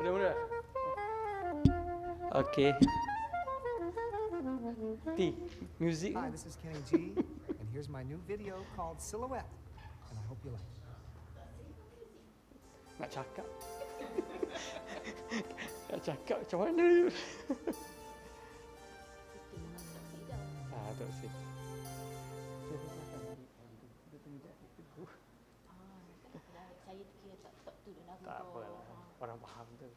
Mula-mula. Okay. T. Music. Hi, this is Kenny G, and here's my new video called Silhouette, and I hope you like it. Nak cakap. Nak cakap macam mana? Tak sih. Tak apa lah. Orang faham tu.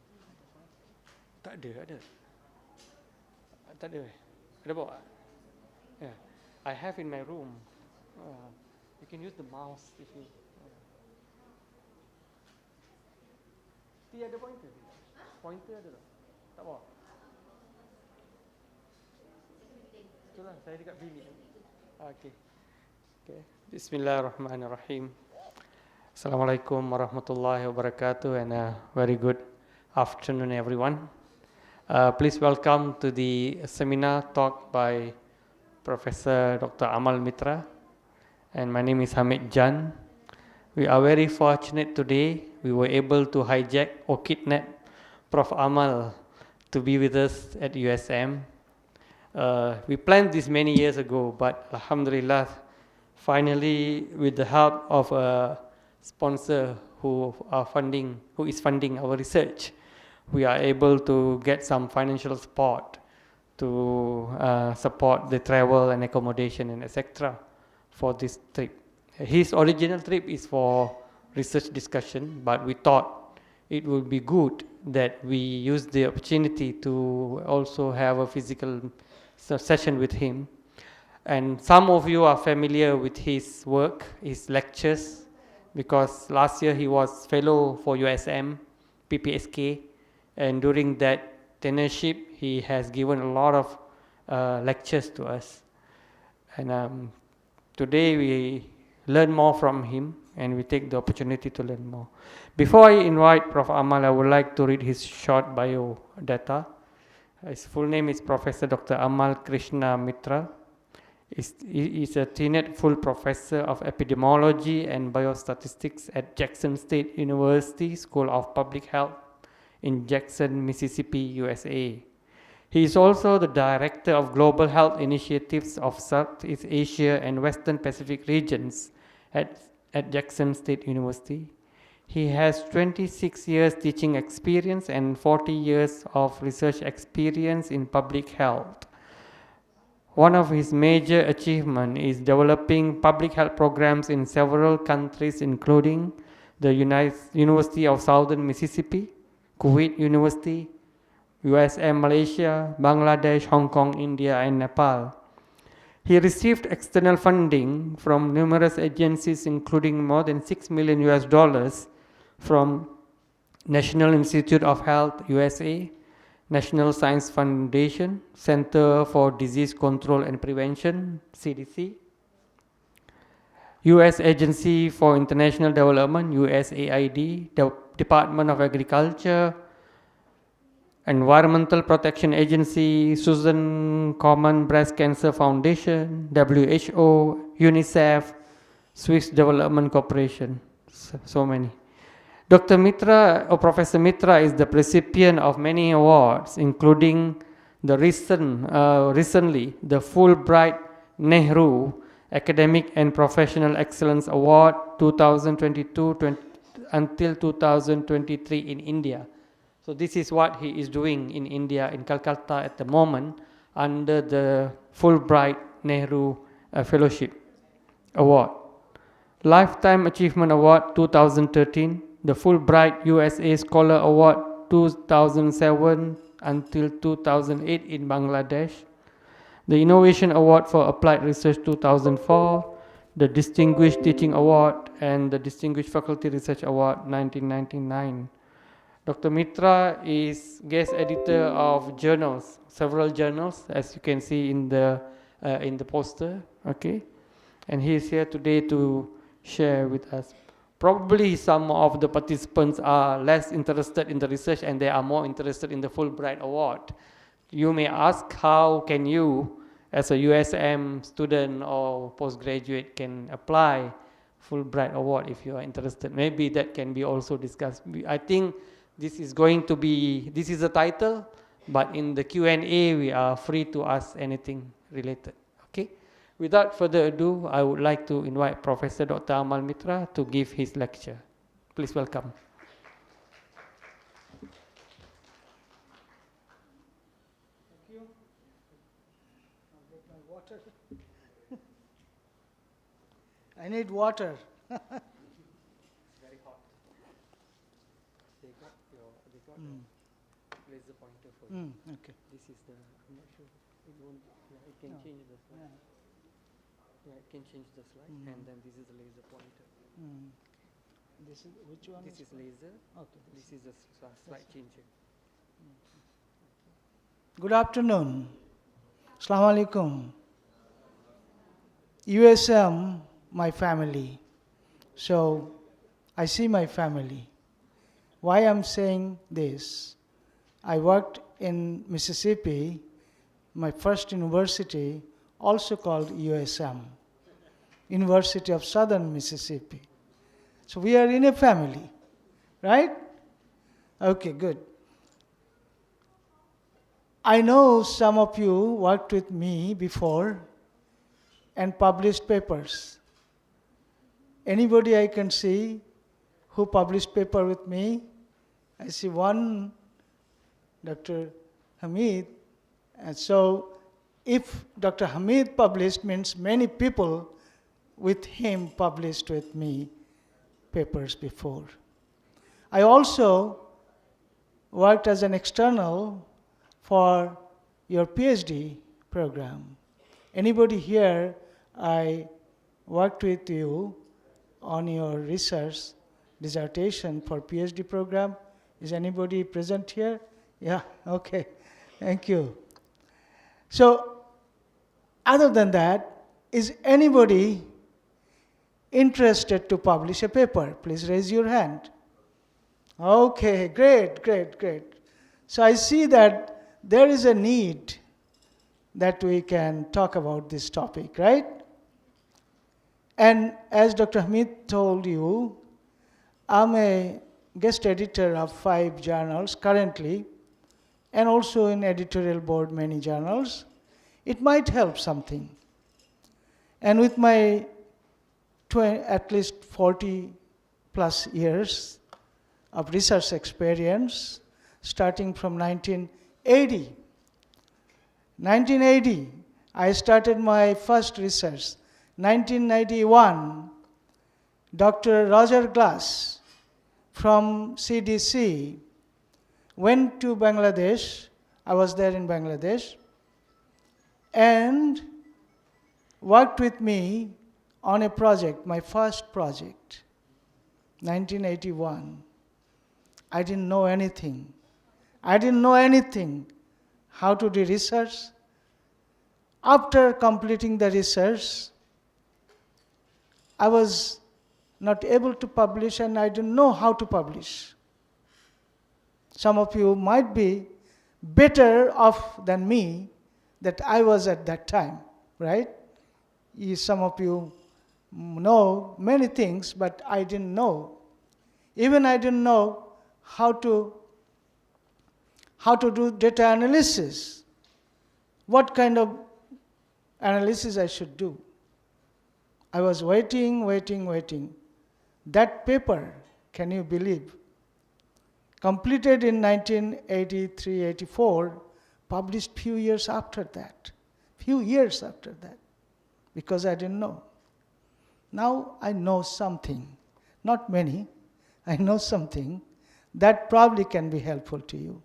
Tak ada. Tak ada. Ada bawa? Yeah. I have in my room. You can use the mouse if you. Dia ada pointer? Pointer ada tak? Tak bawa? Itulah, saya dekat bilik. Okay. Bismillahirrahmanirrahim. Assalamualaikum warahmatullahi wabarakatuh, and a very good afternoon, everyone. Please welcome to the seminar talk by Professor Dr. Amal Mitra, and my name is Hamid Jan. We are very fortunate today. We were able to hijack or kidnap Prof. Amal to be with us at USM. We planned this many years ago, but Alhamdulillah, finally, with the help of a sponsor who is funding our research, we are able to get some financial support to support the travel and accommodation and etc. for this trip. His original trip is for research discussion, but we thought it would be good that we use the opportunity to also have a physical session with him. And some of you are familiar with his work, his lectures, because last year he was fellow for USM, PPSK, and during that tenureship he has given a lot of lectures to us. And today we learn more from him, and we take the opportunity to learn more. Before I invite Prof. Amal, I would like to read his short bio data. His full name is Professor Dr. Amal Krishna Mitra. He is a tenured full professor of epidemiology and biostatistics at Jackson State University School of Public Health in Jackson, Mississippi, USA. He is also the director of global health initiatives of Southeast Asia and Western Pacific regions at Jackson State University. He has 26 years teaching experience and 40 years of research experience in public health. One of his major achievements is developing public health programs in several countries, including the University of Southern Mississippi, Kuwait University, USM Malaysia, Bangladesh, Hong Kong, India, and Nepal. He received external funding from numerous agencies, including more than $6 million from National Institute of Health, USA, National Science Foundation, Center for Disease Control and Prevention, CDC, U.S. Agency for International Development, USAID, Department of Agriculture, Environmental Protection Agency, Susan Komen Breast Cancer Foundation, WHO, UNICEF, Swiss Development Corporation, so many. Dr. Mitra, or Professor Mitra, is the recipient of many awards, including the recently the Fulbright Nehru Academic and Professional Excellence Award 2022 until 2023 in India. So this is what he is doing in India, in Calcutta at the moment, under the Fulbright Nehru Fellowship Award. Lifetime Achievement Award 2013, the Fulbright USA Scholar Award 2007 until 2008 in Bangladesh, the Innovation Award for Applied Research 2004, the Distinguished Teaching Award, and the Distinguished Faculty Research Award 1999. Dr. Mitra is guest editor of journals, several journals, as you can see in the poster, okay? And he is here today to share with us. Probably some of the participants are less interested in the research and they are more interested in the Fulbright Award. You may ask, how can you, as a USM student or postgraduate, can apply Fulbright Award if you are interested? Maybe that can be also discussed. I think This is the title, but in the Q&A, we are free to ask anything related. Okay. Without further ado, I would like to invite Professor Dr. Amal Mitra to give his lecture. Please welcome. Thank you. I'll get my water. I need water. Very hot. They got laser pointer for you. Okay. This is the, I'm not sure, it can change the slide. Yeah. Yeah, it can change the slide, and then this is the laser pointer. This is which one? This is laser. Okay. This is the slide changer. Good afternoon. Assalamu alaikum. USM, my family. So I see my family. Why I'm saying this? I worked in Mississippi, my first university, also called USM, University of Southern Mississippi. So we are in a family, right? Okay, good. I know some of you worked with me before and published papers. Anybody I can see who published paper with me? I see one, Dr. Hamid. And so if Dr. Hamid published, means many people with him published with me papers before. I also worked as an external for your PhD program. Anybody here, I worked with you on your research dissertation for PhD program. Is anybody present here? Yeah, okay, thank you. So, other than that, is anybody interested to publish a paper? Please raise your hand. Okay, great, great, great. So I see that there is a need that we can talk about this topic, right? And as Dr. Hamid told you, I'm a guest editor of 5 journals currently, and also in editorial board many journals. It might help something. And with my at least 40 plus years of research experience, starting from 1980. 1980, I started my first research. 1991, Dr. Roger Glass from CDC went to Bangladesh. I was there in Bangladesh, and worked with me on a project, my first project, 1981. I didn't know anything. I didn't know anything how to do research. After completing the research, I was not able to publish, and I didn't know how to publish. Some of you might be better off than me that I was at that time, right? Some of you know many things, but I didn't know. Even I didn't know how to do data analysis, what kind of analysis I should do. I was waiting. That paper, can you believe, completed in 1983-84, published few years after that, because I didn't know. Now I know something, not many, I know something that probably can be helpful to you.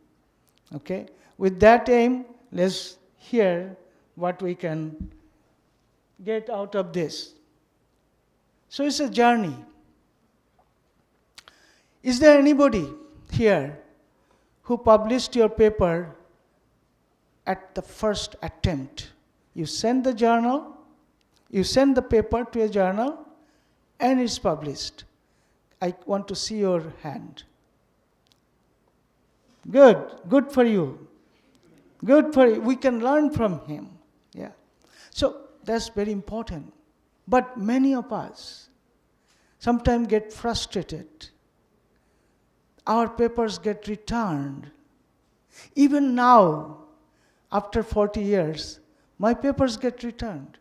Okay? With that aim, let's hear what we can get out of this. So it's a journey. Is there anybody here who published your paper at the first attempt? You send the journal, you send the paper to a journal, and it's published. I want to see your hand. Good for you. Good for you. We can learn from him. Yeah. So that's very important. But many of us sometimes get frustrated. our papers get returned. Even now, after 40 years, my papers get returned.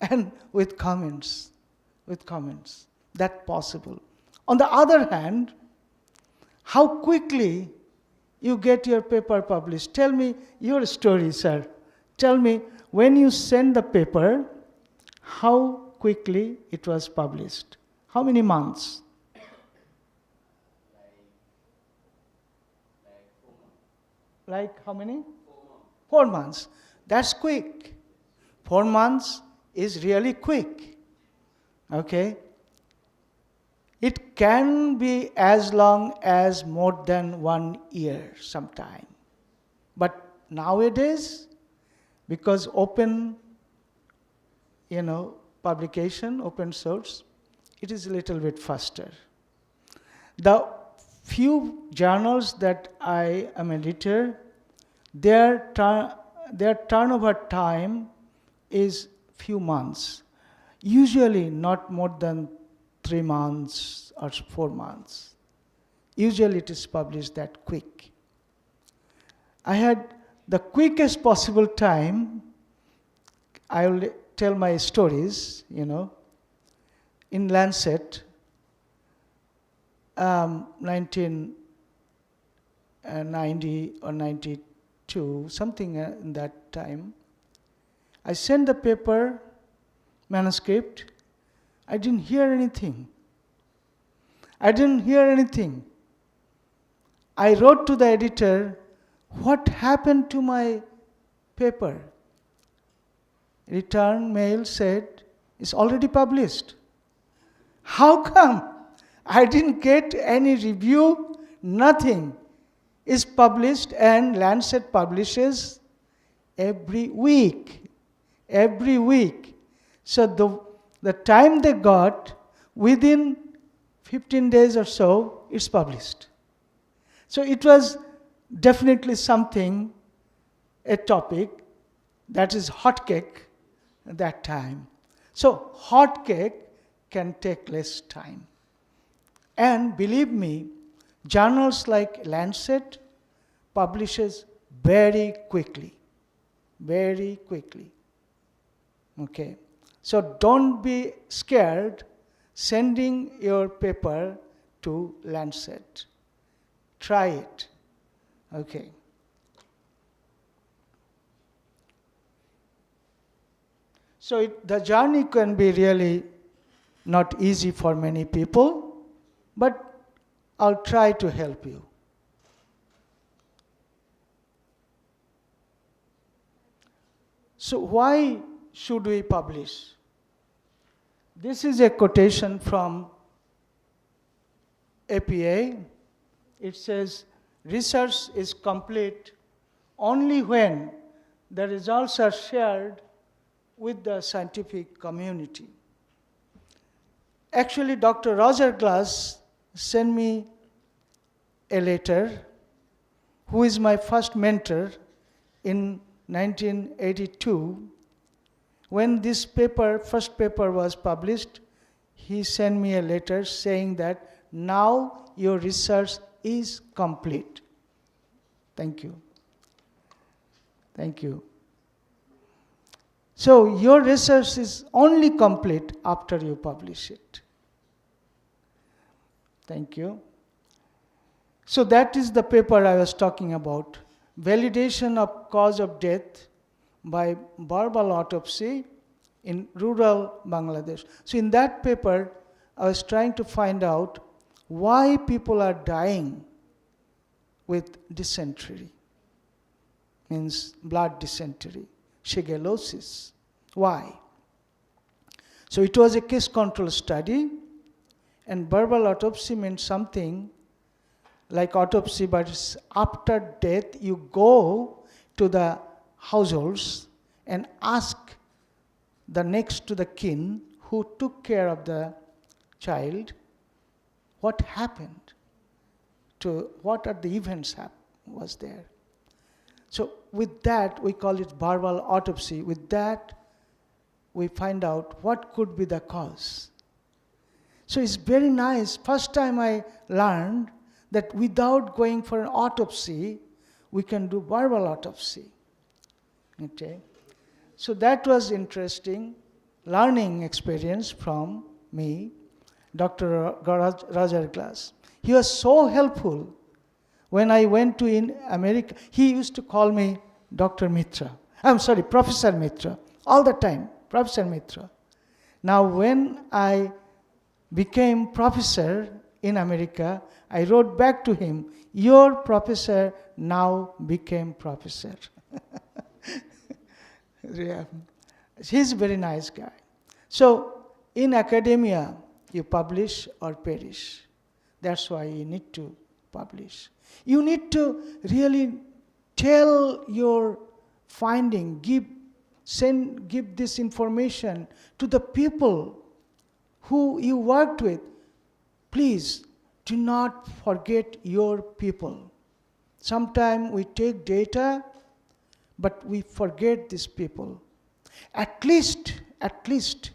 And with comments, that's possible. On the other hand, how quickly you get your paper published. Tell me your story, sir. Tell me, when you send the paper, how quickly it was published? How many months? Like how many? 4 months. That's quick. 4 months is really quick. Okay? It can be as long as more than 1 year sometime. But nowadays, because open, publication, open source, it is a little bit faster. The few journals that I am editor, their turnover time is few months. Usually not more than 3 months or 4 months. Usually it is published that quick. I had the quickest possible time. I will tell my stories, in Lancet, 1990 or 92, something in that time. I sent the paper, manuscript. I didn't hear anything. I wrote to the editor, what happened to my paper? Return mail said, it's already published. How come? I didn't get any review, nothing. It's published, and Lancet publishes every week. So the time they got, within 15 days or so, it's published. So it was definitely something, a topic that is hot cake at that time. So hot cake can take less time. And believe me, journals like Lancet publishes very quickly. Okay. So don't be scared sending your paper to Lancet. Try it. Okay. So the journey can be really not easy for many people, but I'll try to help you. So why should we publish? This is a quotation from APA. It says, research is complete only when the results are shared with the scientific community. Actually, Dr. Roger Glass sent me a letter, who is my first mentor in 1982. When this first paper was published, he sent me a letter saying that now your research is complete. Thank you. So your research is only complete after you publish it. Thank you. So that is the paper I was talking about. Validation of cause of death by verbal autopsy in rural Bangladesh. So in that paper, I was trying to find out why people are dying with dysentery, means blood dysentery, shigellosis. Why? So it was a case control study, and verbal autopsy meant something like autopsy, but it's after death you go to the households and ask the next to the kin who took care of the child what happened, what are the events was there. So with that, we call it verbal autopsy. With that, we find out what could be the cause. So it's very nice. First time I learned that without going for an autopsy, we can do verbal autopsy. Okay? So that was interesting learning experience from me, Dr. Rajar Glass. He was so helpful. When I went to in America, he used to call me Dr. Mitra. I'm sorry, Professor Mitra. All the time, Professor Mitra. Now when I became professor in America, I wrote back to him, your professor now became professor. Yeah. He's a very nice guy. So in academia, you publish or perish. That's why you need to publish. You need to really tell your finding, give this information to the people who you worked with. Please do not forget your people. Sometimes we take data, but we forget these people. At least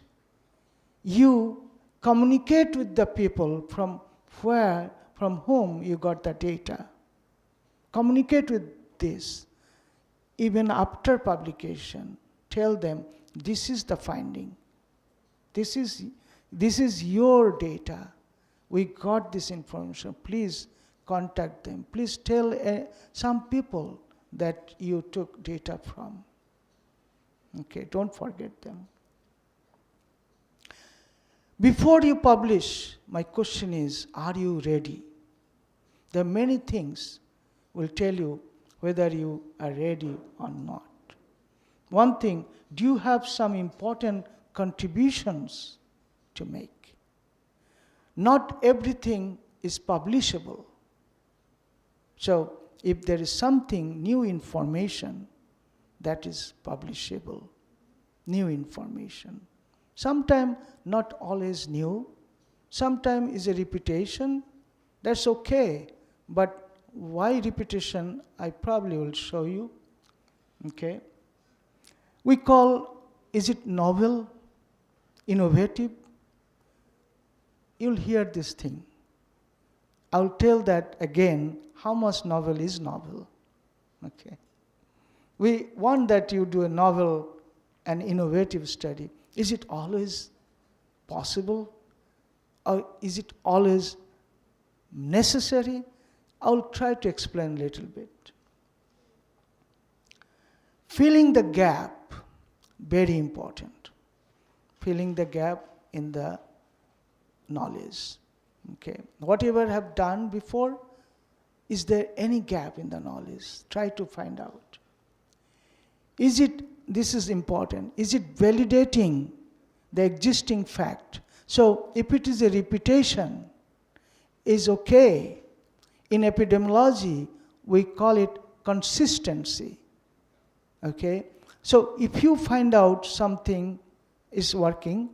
you communicate with the people from whom you got the data. Communicate with this. Even after publication, tell them, this is the finding. This is your data. We got this information. Please contact them. Please tell some people that you took data from. Okay, don't forget them. Before you publish, my question is, are you ready? There are many things will tell you whether you are ready or not. One thing, do you have some important contributions to make? Not everything is publishable. So if there is something, new information, that is publishable. New information. Sometimes not always new. Sometimes is a repetition. That's okay. But why repetition, I probably will show you. Okay. We call, is it novel, innovative? You'll hear this thing. I'll tell that again, how much novel is novel. Okay. We want that you do a novel and innovative study. Is it always possible? Or is it always necessary? I'll try to explain a little bit. Filling the gap, very important. Filling the gap in the knowledge. Okay. Whatever I have done before, is there any gap in the knowledge? Try to find out. This is important, is it validating the existing fact? So if it is a repetition, is okay. In epidemiology, we call it consistency. Okay? So if you find out something is working,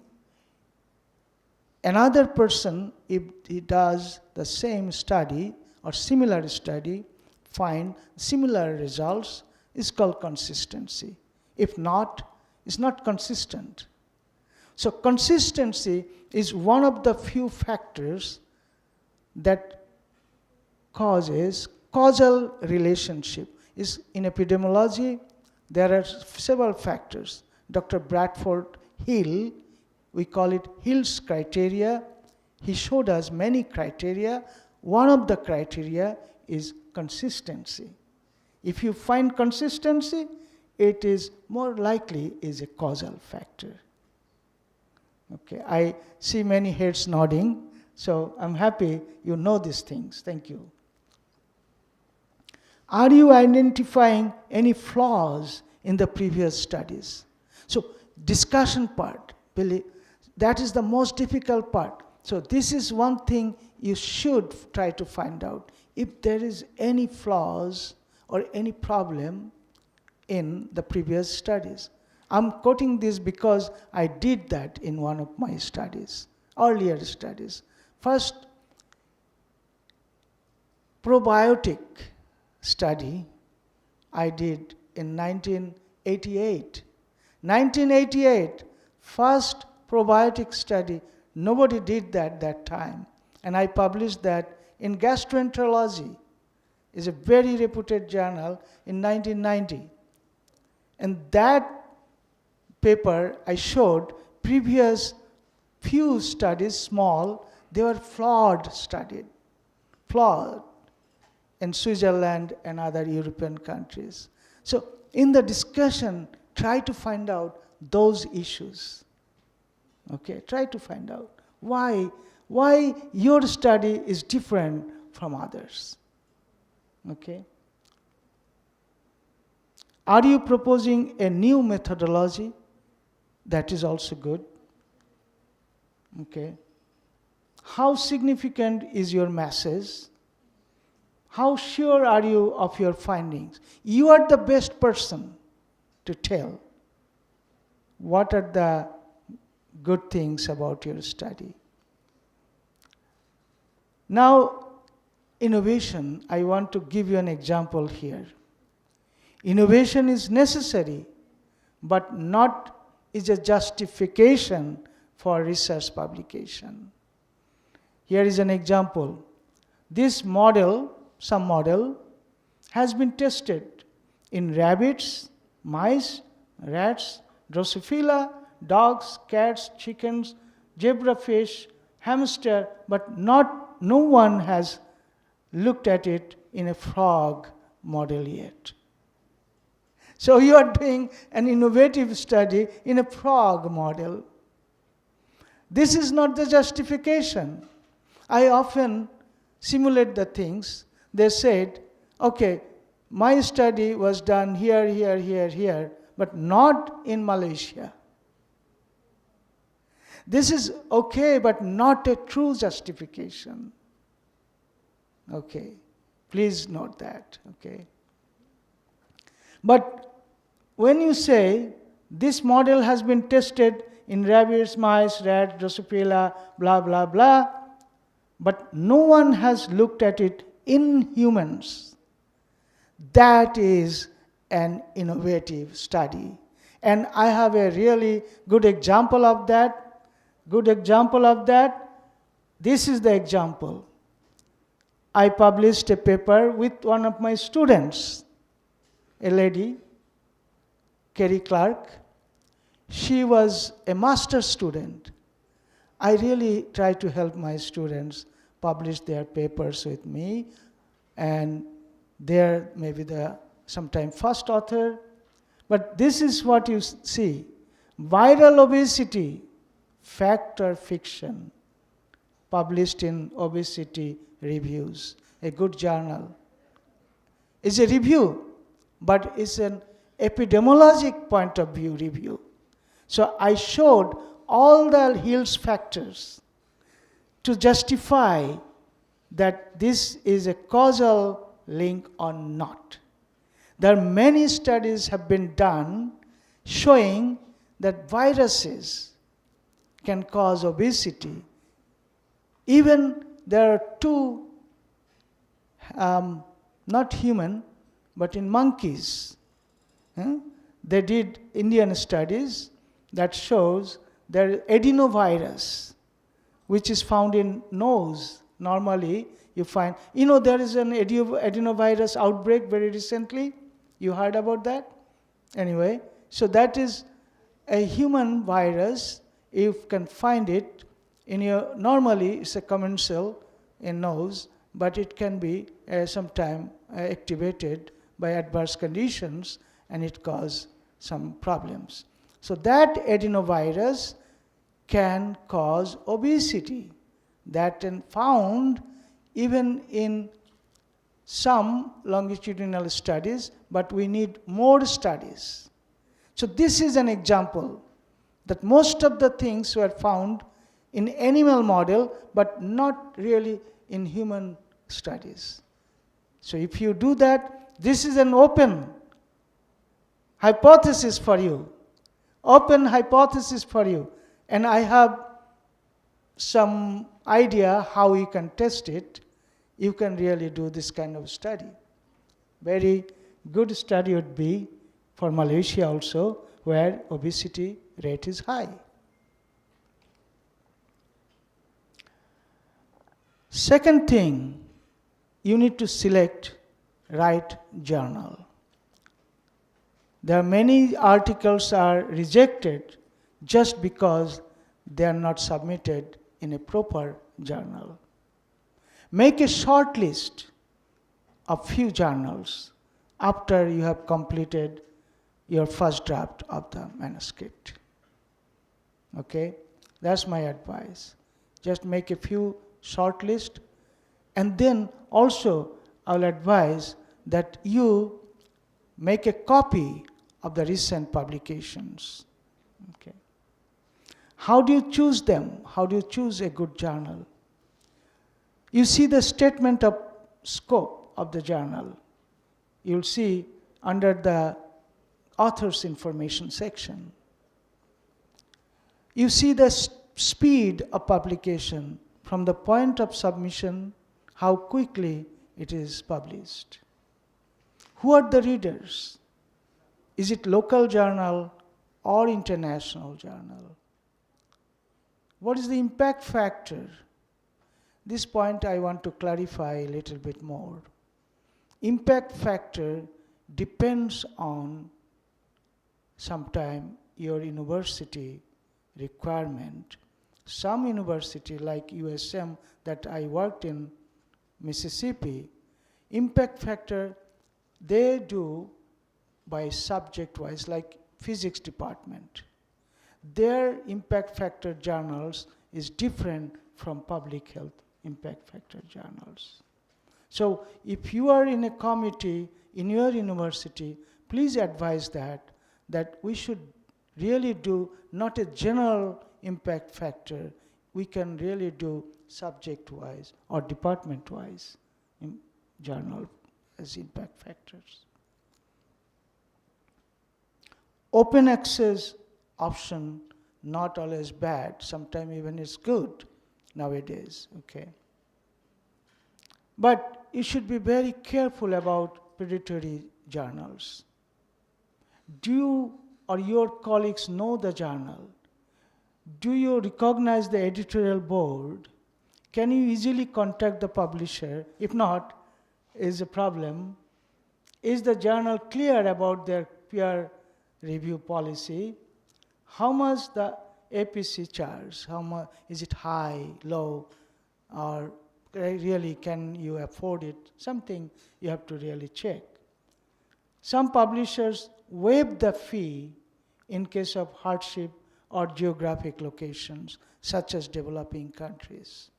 another person, if he does the same study or similar study, find similar results, is called consistency. If not, it's not consistent. So consistency is one of the few factors that causes causal relationship. Is in epidemiology, there are several factors. Dr. Bradford Hill, we call it Hill's criteria. He showed us many criteria. One of the criteria is consistency. If you find consistency, it is more likely is a causal factor. Okay, I see many heads nodding, so I'm happy you know these things. Thank you. Are you identifying any flaws in the previous studies? So discussion part, Billy, that is the most difficult part. So this is one thing you should try to find out. If there is any flaws or any problem in the previous studies. I'm quoting this because I did that in one of my studies, earlier studies. First, probiotic study I did in 1988. 1988, first probiotic study. Nobody did that time. And I published that in Gastroenterology. It's a very reputed journal in 1990. And that paper I showed previous few studies, small, they were flawed in Switzerland and other European countries. So in the discussion, try to find out those issues. Okay, try to find out why your study is different from others. Okay. Are you proposing a new methodology? That is also good. Okay. How significant is your message? How sure are you of your findings? You are the best person to tell what are the good things about your study. Now, innovation, I want to give you an example here. Innovation is necessary, but not is a justification for research publication. Here is an example. This model, some model, has been tested in rabbits, mice, rats, Drosophila, dogs, cats, chickens, zebrafish, hamster, but no one has looked at it in a frog model yet. So you are doing an innovative study in a frog model. This is not the justification. I often simulate the things. They said, okay, my study was done here, here, here, here, but not in Malaysia. This is okay, but not a true justification. Okay, please note that, okay. But when you say this model has been tested in rabbits, mice, rats, Drosophila, blah, blah, blah, but no one has looked at it in humans, that is an innovative study. And I have a really good example of that. This is the example. I published a paper with one of my students, a lady, Kerry Clark. She was a master's student. I really try to help my students publish their papers with me, and they're maybe the sometime first author. But this is what you see. Viral obesity, fact or fiction, published in Obesity Reviews, a good journal. It's a review, but it's an epidemiologic point of view review. So I showed all the Hill's factors to justify that this is a causal link or not. There are many studies have been done showing that viruses can cause obesity. Even there are two, not human, but in monkeys. They did Indian studies that shows there adenovirus, which is found in nose. Normally, you find, there is an adenovirus outbreak very recently. You heard about that? Anyway, so that is a human virus. You can find it in your, normally it's a commensal in nose, but it can be sometime activated by adverse conditions, and it cause some problems. So that adenovirus can cause obesity. That is found even in some longitudinal studies, but we need more studies. So this is an example that most of the things were found in animal model, but not really in human studies. So if you do that, this is an open hypothesis for you. Open hypothesis for you. And I have some idea how you can test it. You can really do this kind of study. Very good study would be for Malaysia also, where obesity rate is high. Second thing, you need to select right journal. There are many articles are rejected just because they are not submitted in a proper journal. Make a short list of few journals after you have completed your first draft of the manuscript. Okay? That's my advice. Just make a few short list, and then also I will advise that you make a copy of the recent publications. Okay. How do you choose them? How do you choose a good journal? You see the statement of scope of the journal. You'll see under the author's information section. You see the speed of publication from the point of submission, how quickly it is published. Who are the readers? Is it local journal or international journal? What is the impact factor? This point I want to clarify a little bit more. Impact factor depends on sometime your university requirement. Some university like USM that I worked in Mississippi, impact factor they do by subject wise, like physics department. Their impact factor journals is different from public health impact factor journals. So if you are in a committee in your university, please advise that we should really do not a general impact factor, we can really do subject-wise or department-wise journal as impact factors. Open access option, not always bad, sometimes even it's good nowadays, okay? But you should be very careful about predatory journals. Do you or your colleagues know the journal? Do you recognize the editorial board? Can you easily contact the publisher? If not, is a problem. Is the journal clear about their peer review policy? How much the APC charge? How much is it high, low, or really can you afford it? Something you have to really check. Some publishers waive the fee in case of hardship or geographic locations, such as developing countries.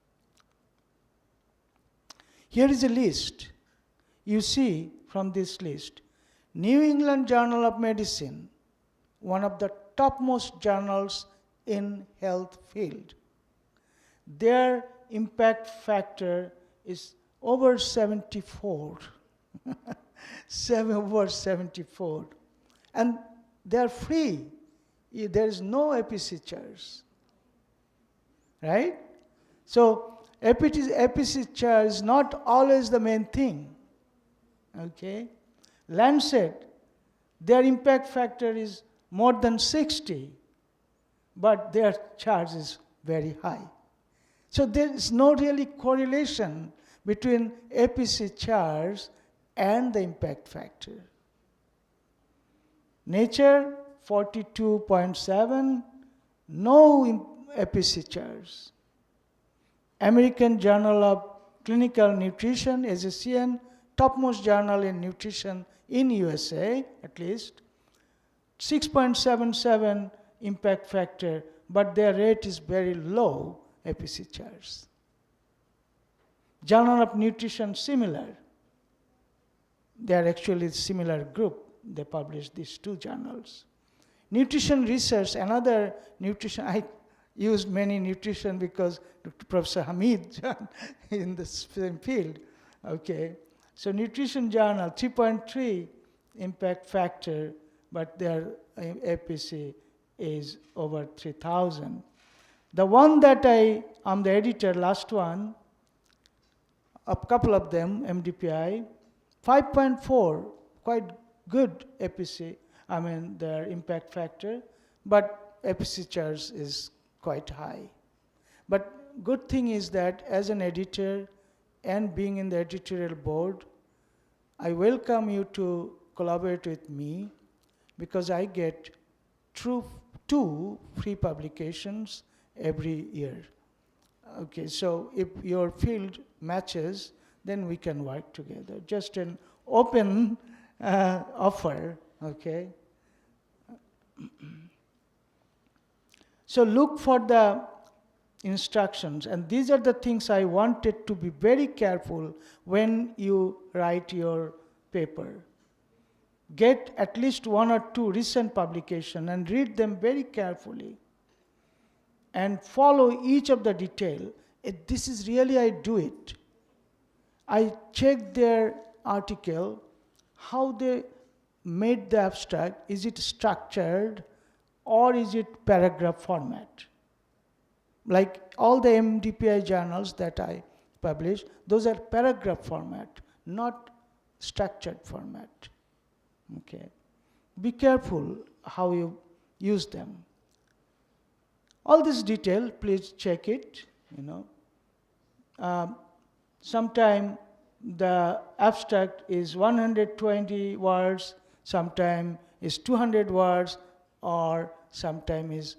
Here is a list. You see from this list, New England Journal of Medicine, one of the topmost journals in health field. Their impact factor is over 74. Over 74. And they are free. There is no APC charge. Right? So APC charge is not always the main thing. Okay? Lancet, their impact factor is more than 60, but their charge is very high. So there is no really correlation between APC charge and the impact factor. Nature, 42.7, no APC charge. American Journal of Clinical Nutrition, AJCN, topmost journal in nutrition in USA, at least, 6.77 impact factor, but their rate is very low, APC charge. Journal of Nutrition, similar. They are actually similar group. They publish these two journals. Nutrition Research, another nutrition, I used many nutrition because Professor Hamid in the same field. Okay, so Nutrition Journal, 3.3 impact factor, but their APC is over 3,000. The one that I'm the editor, last one, a couple of them, MDPI, 5.4, quite good APC, their impact factor, but APC charge is quite high. But good thing is that as an editor and being in the editorial board, I welcome you to collaborate with me because I get two free publications every year. Okay, so if your field matches, then we can work together. Just an open offer, okay? So look for the instructions, and these are the things I wanted to be very careful when you write your paper. Get at least 1 or 2 recent publications and read them very carefully and follow each of the detail. This is really, I do it. I check their article, how they made the abstract. Is it structured or is it paragraph format? Like all the MDPI journals that I publish, those are paragraph format, not structured format. Okay. Be careful how you use them. All this detail, please check it, sometime the abstract is 120 words, sometime is 200 words, or sometime is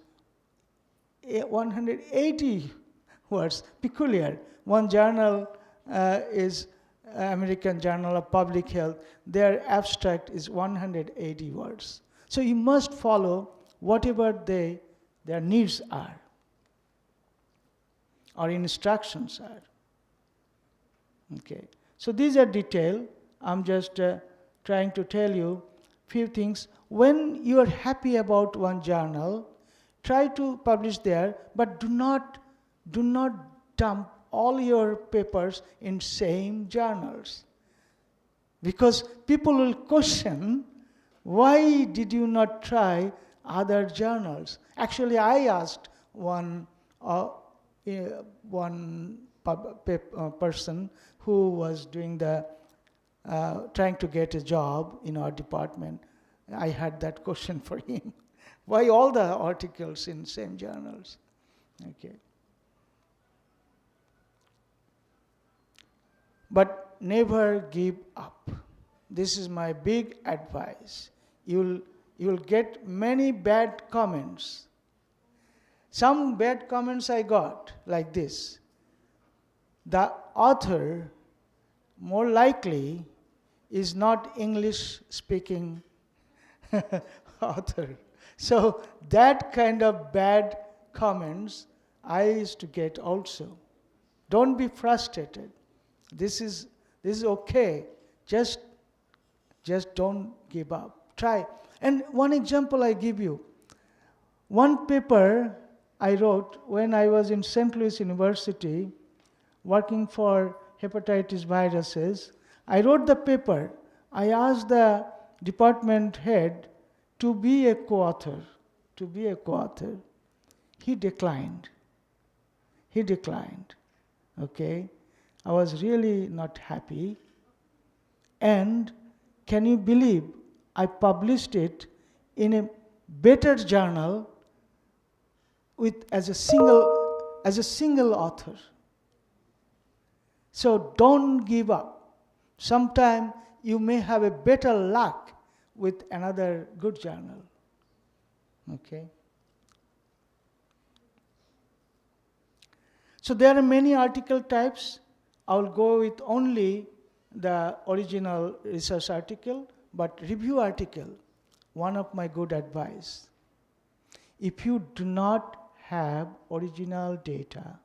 180 words. Peculiar. One journal is American Journal of Public Health. Their abstract is 180 words. So you must follow whatever their needs are or instructions are. Okay. So these are detail. I'm just trying to tell you few things. When you are happy about one journal, try to publish there, but do not dump all your papers in same journals. Because people will question, why did you not try other journals? Actually, I asked one person who was doing trying to get a job in our department. I had that question for him. Why all the articles in same journals? Okay. But never give up. This is my big advice. You'll get many bad comments. Some bad comments I got like this. The author more likely is not English speaking author. So that kind of bad comments I used to get also. Don't be frustrated. This is okay. Just don't give up. Try. And one example I give you. One paper I wrote when I was in St. Louis University working for hepatitis viruses. I wrote the paper. I asked the department head to be a co-author. He declined. Okay. I was really not happy. And can you believe I published it in a better journal as a single author. So don't give up. Sometime you may have a better luck with another good journal. Okay. So there are many article types. I'll go with only the original research article, but review article, one of my good advice. If you do not have original data,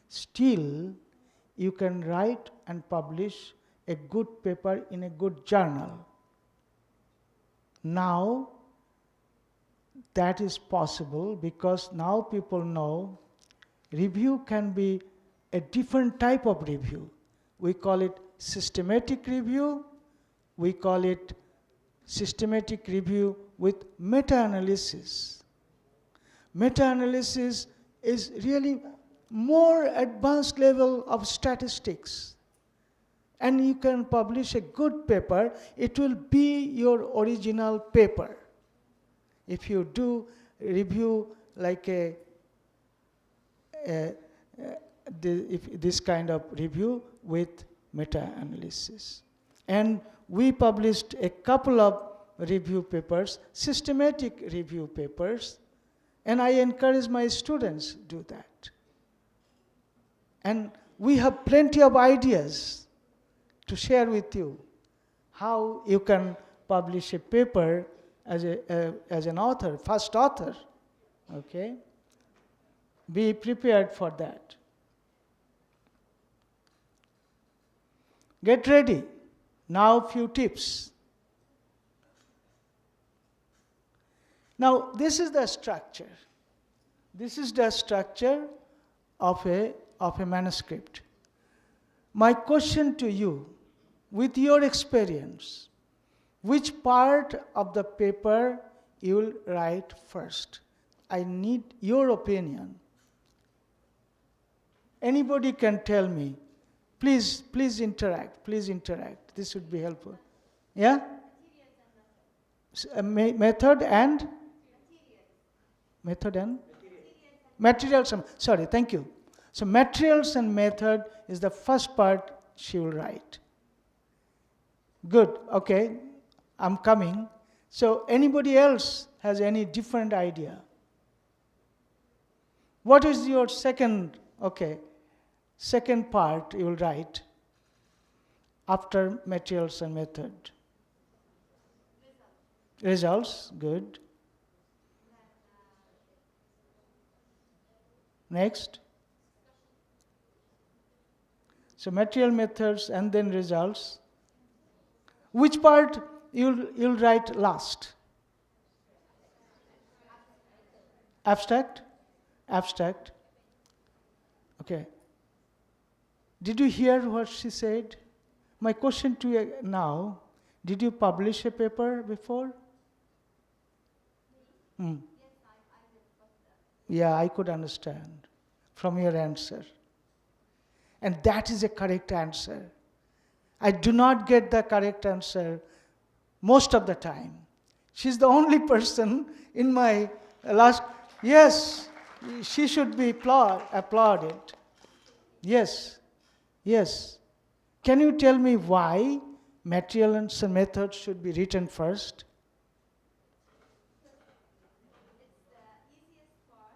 still you can write and publish a good paper in a good journal. Now that is possible because now people know review can be a different type of review. We call it systematic review. We call it systematic review with meta-analysis. Meta-analysis is really more advanced level of statistics. And you can publish a good paper, it will be your original paper. If you do review like this kind of review with meta-analysis. And we published a couple of review papers, systematic review papers, and I encourage my students to do that. And we have plenty of ideas to share with you how you can publish a paper as an author, first author. Okay? Be prepared for that. Get ready. Now, few tips. Now, this is the structure. This is the structure of a manuscript. My question to you, with your experience, which part of the paper you will write first? I need your opinion. Anybody can tell me. Please interact. Please interact. This would be helpful. Yeah? Method and? Method and? Materials. Sorry, thank you. So materials and method is the first part she will write. Good, okay. I'm coming. So anybody else has any different idea? What is your second part you will write after materials and method? Results, good. Next. So material, methods, and then results. Which part you'll write last? Abstract? Abstract. Okay. Did you hear what she said? My question to you now, did you publish a paper before? Yes, I did. Yeah, I could understand from your answer. And that is a correct answer. I do not get the correct answer most of the time. She's the only person in my last, yes, she should be applauded. Yes, yes. Can you tell me why materials and methods should be written first? It's the easiest part.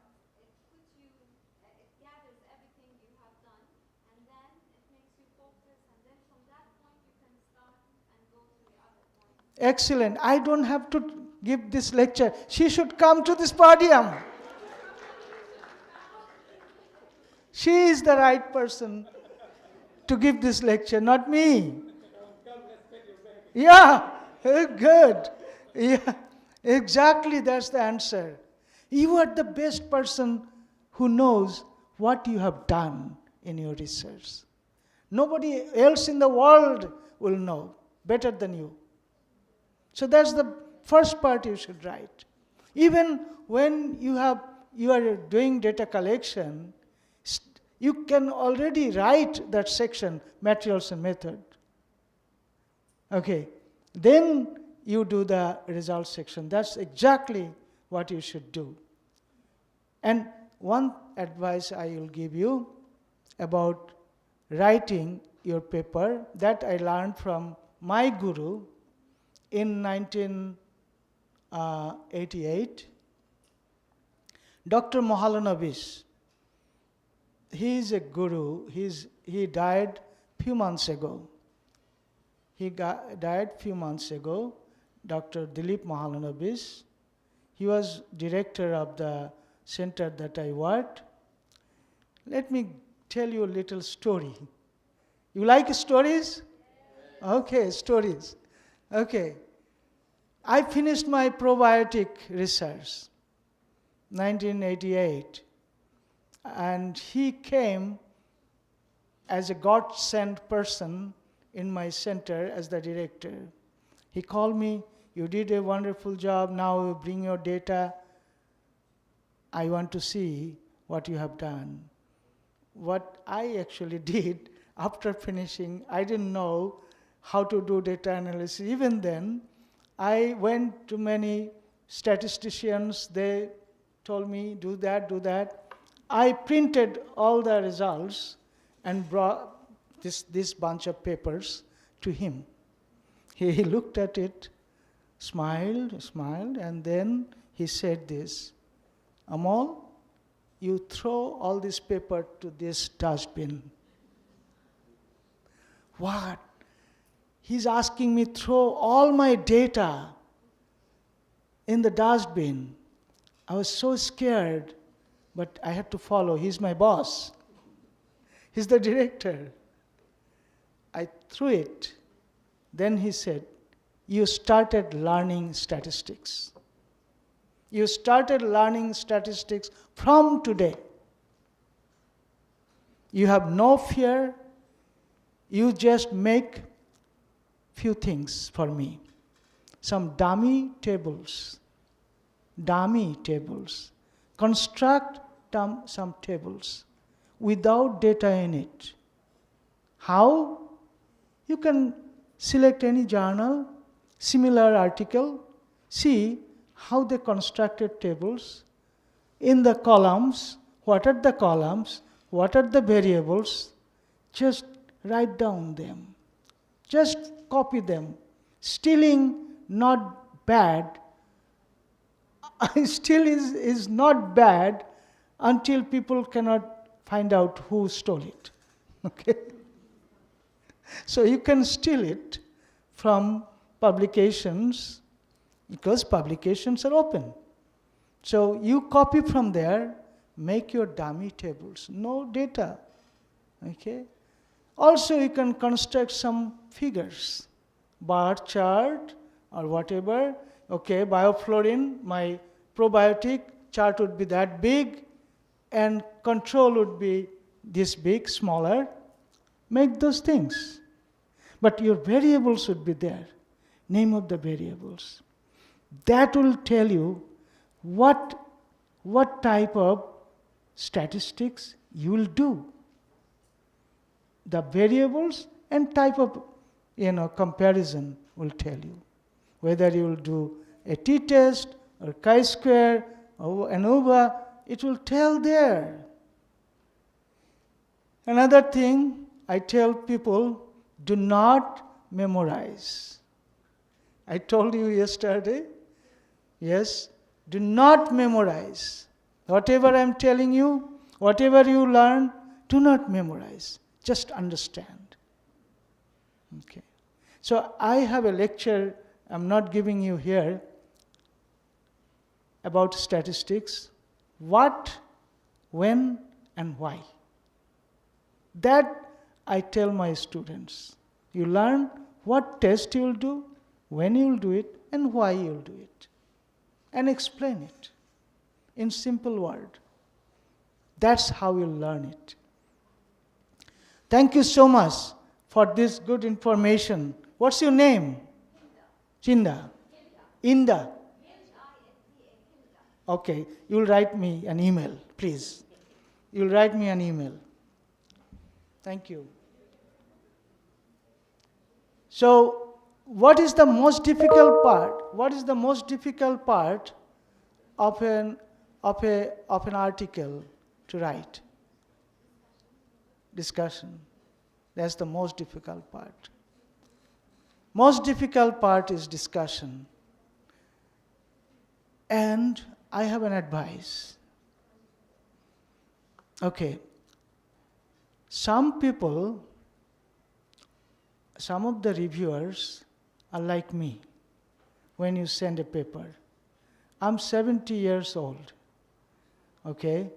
It gathers everything you have done, and then it makes you focus, and then from that point you can start and go to the other point. Excellent. I don't have to give this lecture. She should come to this podium. She is the right person to give this lecture, not me. Yeah, good. Yeah, exactly, that's the answer. You are the best person who knows what you have done in your research. Nobody else in the world will know better than you. So that's the first part you should write. Even when you are doing data collection, you can already write that section, materials and method. Okay, then you do the results section. That's exactly what you should do. And one advice I will give you about writing your paper that I learned from my guru in 1988, Dr. Mahalanobis. He is a guru. He died few months ago. Died few months ago, Dr. Dilip Mahalanobis. He was director of the center that I worked. Let me tell you a little story. You like stories? Okay, stories. Okay. I finished my probiotic research, 1988. And he came as a God-sent person in my center as the director. He called me, you did a wonderful job, now you bring your data. I want to see what you have done. What I actually did after finishing, I didn't know how to do data analysis. Even then, I went to many statisticians, they told me, do that, do that. I printed all the results and brought this bunch of papers to him. He looked at it, smiled, and then he said this, Amal, you throw all this paper to this dustbin. What? He's asking me throw all my data in the dustbin. I was so scared, but I had to follow. He's my boss. He's the director. I threw it. Then he said, you started learning statistics. You started learning statistics from today. You have no fear. You just make few things for me. Some dummy tables. Construct some tables without data in it. How? You can select any journal, similar article, see how they constructed tables. In the columns, what are the columns, what are the variables, just write down them. Just copy them. Stealing, not bad. Still is not bad until people cannot find out who stole it. Okay? So you can steal it from publications because publications are open. So you copy from there, make your dummy tables, no data. Okay? Also you can construct some figures, bar chart or whatever. Okay, biofluorine, my probiotic chart would be that big and control would be this big, smaller. Make those things. But your variables would be there. Name of the variables. That will tell you what type of statistics you will do. The variables and type of comparison will tell you. Whether you will do a t-test or chi-square or ANOVA, it will tell there. Another thing I tell people, do not memorize. I told you yesterday, yes, do not memorize. Whatever I'm telling you, whatever you learn, do not memorize. Just understand. Okay. So I have a lecture I'm not giving you here about statistics. What, when, and why. That I tell my students. You learn what test you will do, when you will do it, and why you will do it. And explain it in simple word. That's how you'll learn it. Thank you so much for this good information. What's your name? Chinda. Inda. Okay, you'll write me an email, please. You'll write me an email. Thank you. So, what is the most difficult part? What is the most difficult part of an article to write? Discussion. That's the most difficult part. Most difficult part is discussion. And I have an advice. Okay. Some people, some of the reviewers are like me when you send a paper. I'm 70 years old. Okay?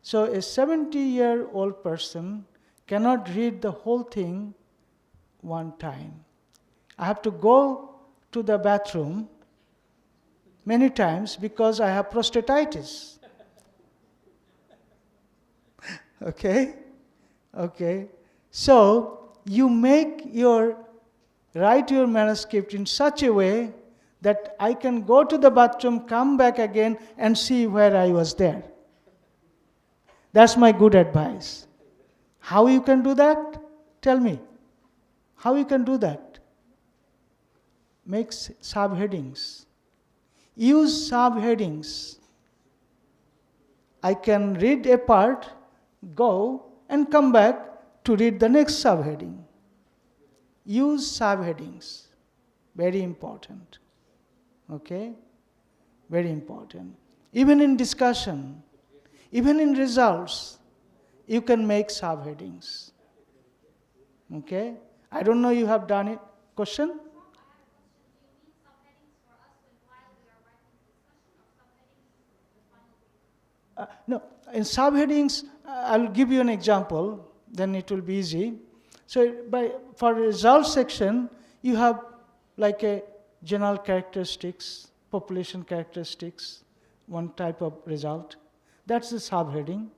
So a 70-year-old person cannot read the whole thing one time. I have to go to the bathroom many times because I have prostatitis. Okay? Okay. So you write your manuscript in such a way that I can go to the bathroom, come back again, and see where I was there. That's my good advice. How you can do that? Tell me. How you can do that? Make subheadings. Use subheadings. I can read a part, go, and come back to read the next subheading. Use subheadings. Very important. Okay? Very important. Even in discussion, even in results, you can make subheadings. Okay? I don't know you have done it. Question? No, in subheadings, I'll give you an example, then it will be easy. So for result section, you have like a general characteristics, population characteristics, one type of result. That's the subheading.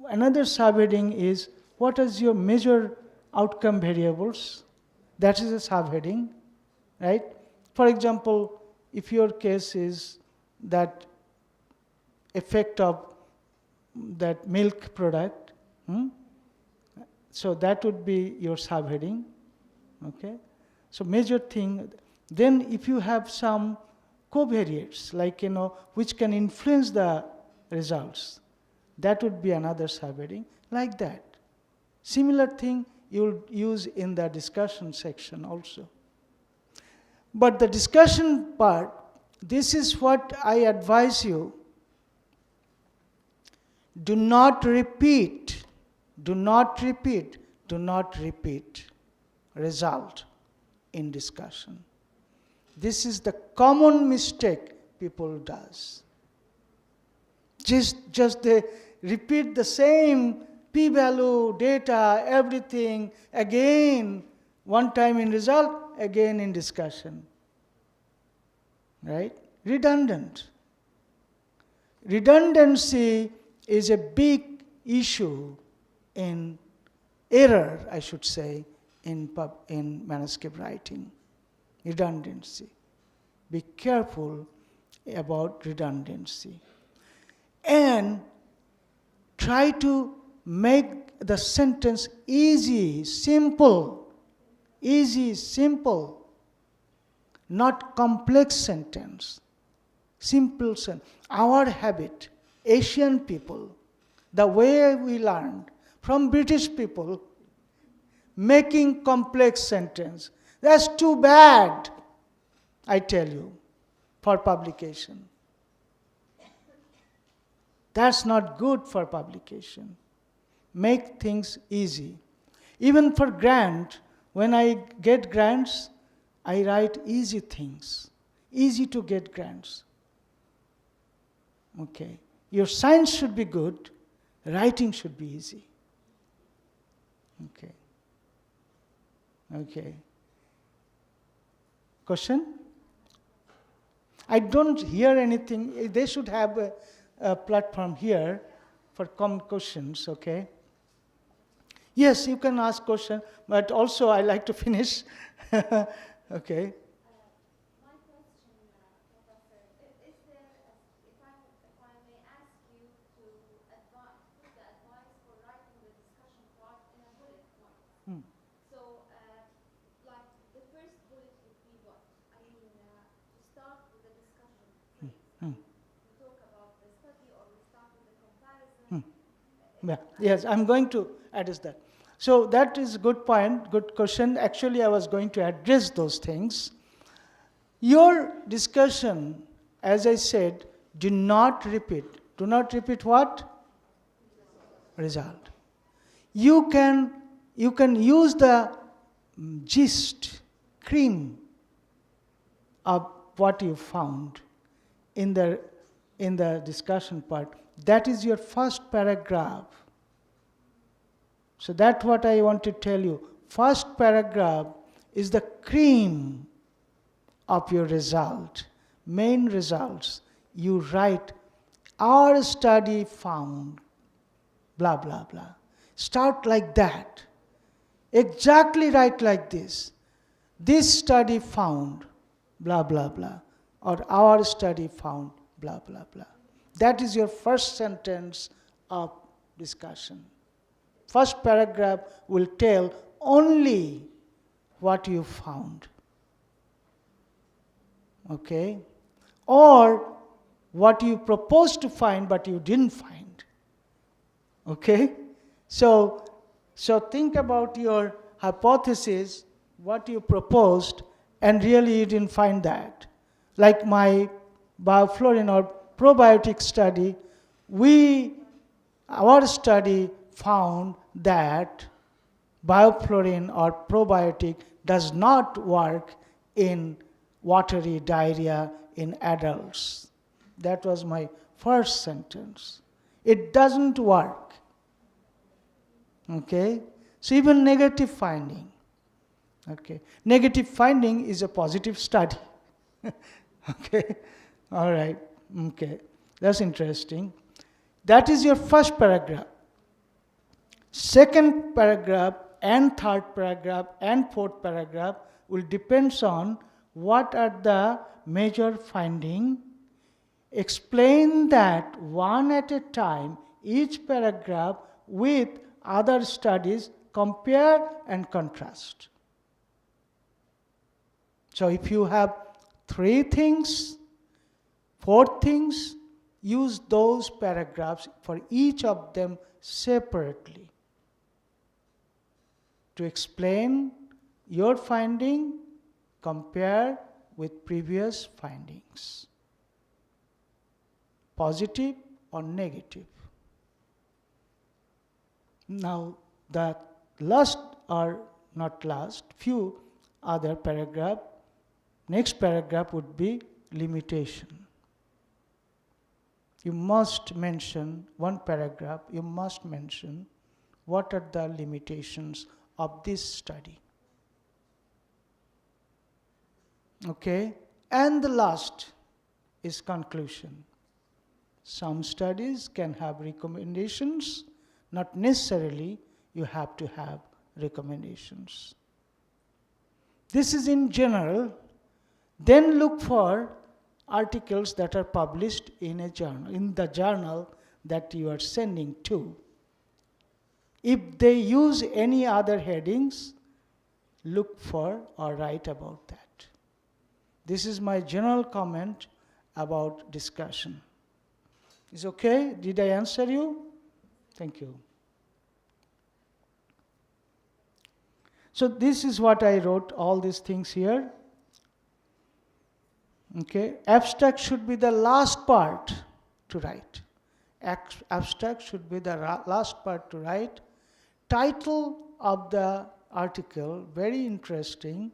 Another subheading is what is your major outcome variables? That is a subheading, right? For example, if your case is that effect of that milk product, so that would be your subheading, okay? So major thing, then if you have some covariates, like, which can influence the results, that would be another subheading, like that. Similar thing you'll use in the discussion section also. But the discussion part, this is what I advise you. Do not repeat result in discussion. This is the common mistake people does. Just they repeat the same p-value, data, everything again, one time in result, again in discussion. Right? Redundant. Redundancy is a big issue in error, I should say, in manuscript writing. Redundancy. Be careful about redundancy. And try to make the sentence easy, simple, not complex sentence. Simple sentence. Our habit, Asian people, the way we learned from British people, making complex sentence. That's too bad, I tell you, for publication. That's not good for publication. Make things easy. Even for grant, when I get grants, I write easy things. Easy to get grants. Okay. Your science should be good, writing should be easy. Okay. Okay. Question? I don't hear anything. They should have a platform here for common questions, okay? Yes, you can ask question, but also I like to finish. Okay. My question, Professor, is there, if I may ask you to put the advice for writing the discussion part in a bullet point. So, like the first bullet would be what? I mean, to start with the discussion phrase. We talk about the study or we start with the comparison. Yeah. Yes, I'm going to address that. So that is a good point, good question. Actually, I was going to address those things. Your discussion, as I said, do not repeat. Do not repeat what? Result. You can use the gist, cream of what you found in the discussion part. That is your first paragraph. So that's what I want to tell you. First paragraph is the cream of your result, main results. You write, our study found, blah, blah, blah. Start like that. Exactly write like this. This study found, blah, blah, blah. Or our study found, blah, blah, blah. That is your first sentence of discussion. First paragraph will tell only what you found. Okay? Or what you proposed to find but you didn't find. Okay? So think about your hypothesis, what you proposed, and really you didn't find that. Like my biofluorine or probiotic study, our study found that biofluorine or probiotic does not work in watery diarrhea in adults. That was my first sentence. It doesn't work. Okay? So even negative finding. Okay? Negative finding is a positive study. Okay? All right. Okay. That's interesting. That is your first paragraph. Second paragraph and third paragraph and fourth paragraph will depend on what are the major findings. Explain that one at a time, each paragraph with other studies, compare and contrast. So if you have 3 things, 4 things, use those paragraphs for each of them separately to explain your finding, compare with previous findings, positive or negative. Now, the last or not last, few other paragraph, next paragraph would be limitation. You must mention, one paragraph, you must mention what are the limitations of this study. Okay? And the last is conclusion. Some studies can have recommendations, not necessarily you have to have recommendations. This is in general. Then look for articles that are published in a journal, in the journal that you are sending to. If they use any other headings, look for or write about that. This is my general comment about discussion. Is okay? Did I answer you? Thank you. So this is what I wrote, all these things here. Okay, abstract should be the last part to write. Abstract should be the last part to write. Title of the article, very interesting.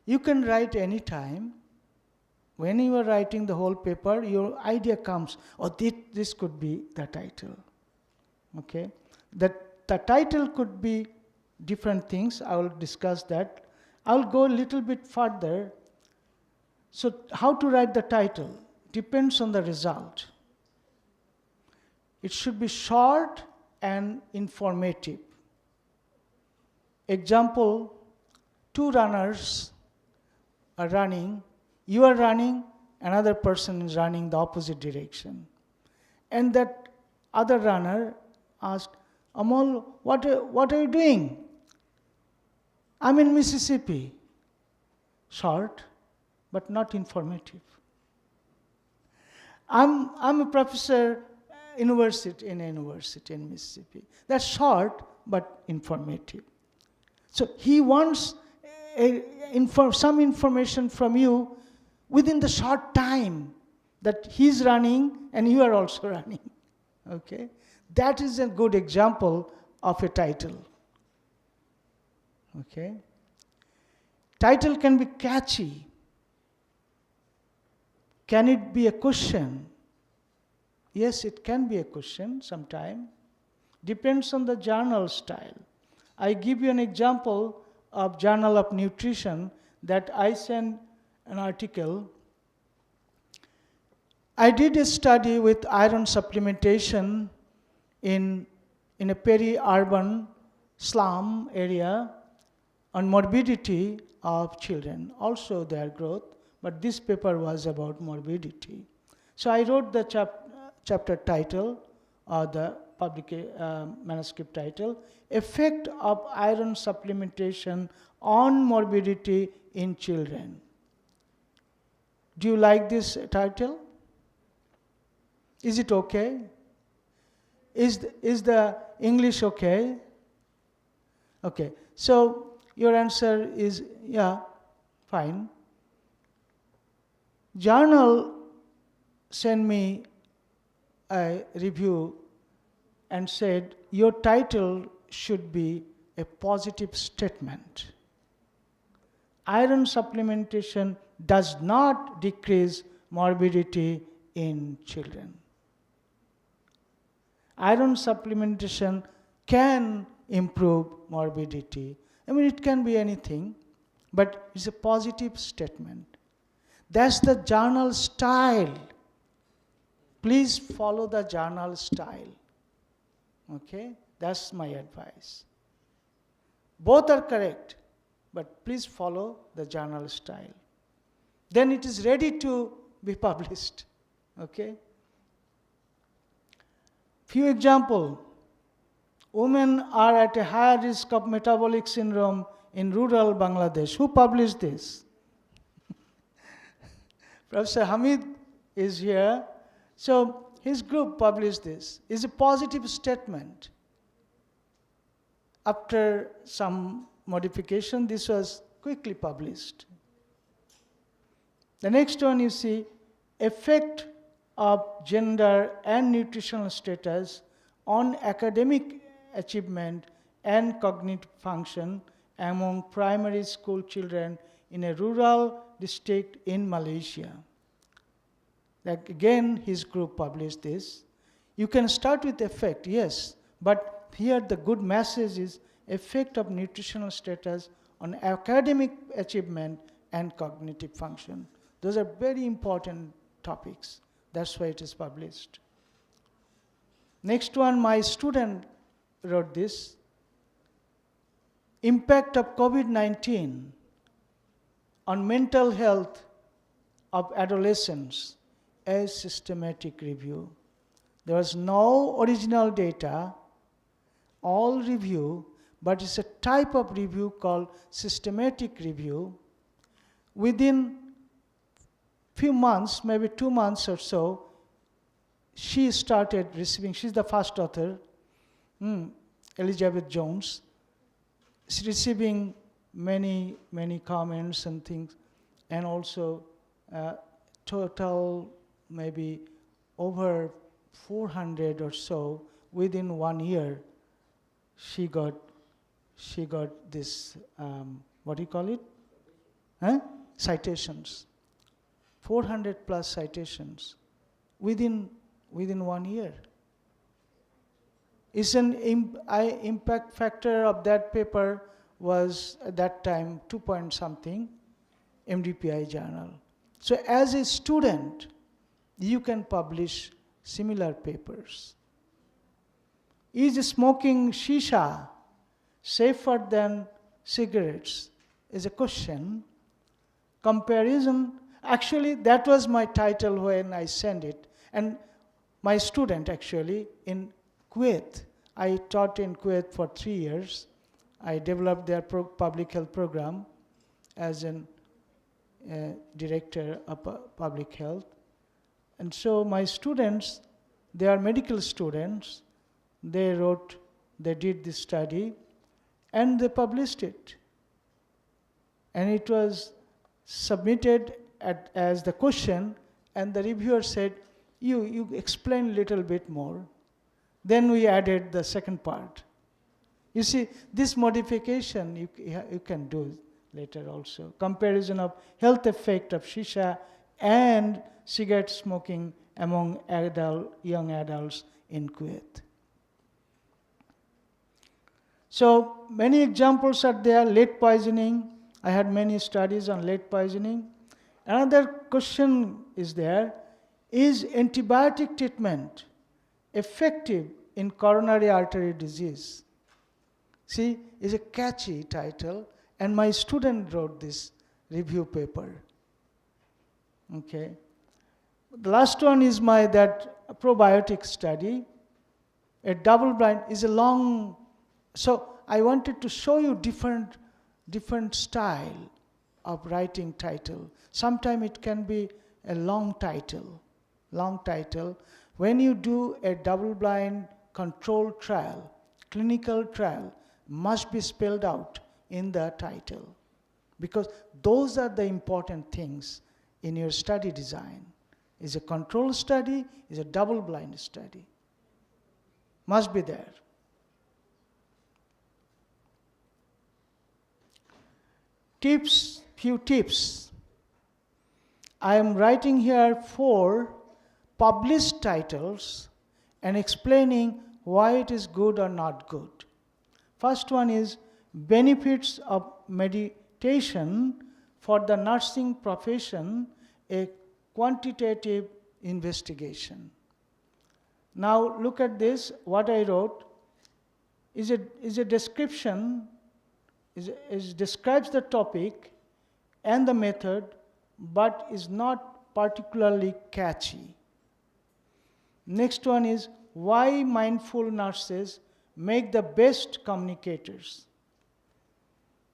You can write any time. When you are writing the whole paper, your idea comes, oh, this could be the title. Okay, the title could be different things. I will discuss that. I will go a little bit further. So how to write the title depends on the result. It should be short and informative. Example, 2 runners are running. You are running, another person is running the opposite direction. And that other runner asked, Amal, what are you doing? I'm in Mississippi. Short, but not informative. I'm a professor in a university in Mississippi. That's short, but informative. So he wants some information from you within the short time that he's running and you are also running. Okay? That is a good example of a title. Okay? Title can be catchy. Can it be a question? Yes, it can be a question sometime. Depends on the journal style. I give you an example of Journal of Nutrition that I sent an article. I did a study with iron supplementation in a peri-urban slum area on morbidity of children, also their growth, but this paper was about morbidity. So I wrote the chapter title, or the manuscript title, Effect of Iron Supplementation on Morbidity in Children. Do you like this title? Is it okay? Is the English okay? Okay, so your answer is, yeah, fine. Journal sent me a review and said, your title should be a positive statement. Iron supplementation does not decrease morbidity in children. Iron supplementation can improve morbidity. I mean, it can be anything, but it's a positive statement. That's the journal style. Please follow the journal style. Okay? That's my advice. Both are correct, but please follow the journal style. Then it is ready to be published. Okay? Few examples. Women are at a higher risk of metabolic syndrome in rural Bangladesh. Who published this? Professor Hamid is here. So his group published this. It's a positive statement. After some modification, this was quickly published. The next one you see, effect of gender and nutritional status on academic achievement and cognitive function among primary school children in a rural district in Malaysia. Like again, his group published this. You can start with effect, yes, but here the good message is effect of nutritional status on academic achievement and cognitive function. Those are very important topics. That's why it is published. Next one, my student wrote this. Impact of COVID-19 on mental health of adolescents, a systematic review. There was no original data, all review, but it's a type of review called systematic review. Within few months, maybe 2 months or so, she started receiving, she's the first author, Elizabeth Jones, she's receiving many comments and things, and also total maybe over 400 or so within 1 year. She got this, what do you call it? Citations. 400 plus citations within 1 year. It's an impact factor of that paper was at that time 2 point something, MDPI journal. So as a student, you can publish similar papers. Is smoking shisha safer than cigarettes? Is a question. Comparison, actually that was my title when I sent it. And my student actually in Kuwait, I taught in Kuwait for 3 years. I developed their public health program as a director of public health. And so my students, they are medical students, they did this study, and they published it. And it was submitted as the question, and the reviewer said, you explain a little bit more. Then we added the second part. You see, this modification you can do later also. Comparison of health effect of shisha and cigarette smoking among young adults in Kuwait. So many examples are there. Lead poisoning. I had many studies on lead poisoning. Another question is there. Is antibiotic treatment effective in coronary artery disease? See, it's a catchy title, and my student wrote this review paper. Okay. The last one is that probiotic study. A double-blind is a long. So I wanted to show you different style of writing title. Sometimes it can be a long title, When you do a double-blind controlled trial, clinical trial must be spelled out in the title, because those are the important things in your study design. Is a controlled study, is a double-blind study. Must be there. Tips, few tips. I am writing here 4 published titles and explaining why it is good or not good. First one is benefits of meditation for the nursing profession, a quantitative investigation. Now look at this, what I wrote is a description, describes the topic and the method, but is not particularly catchy. Next one is why mindful nurses make the best communicators.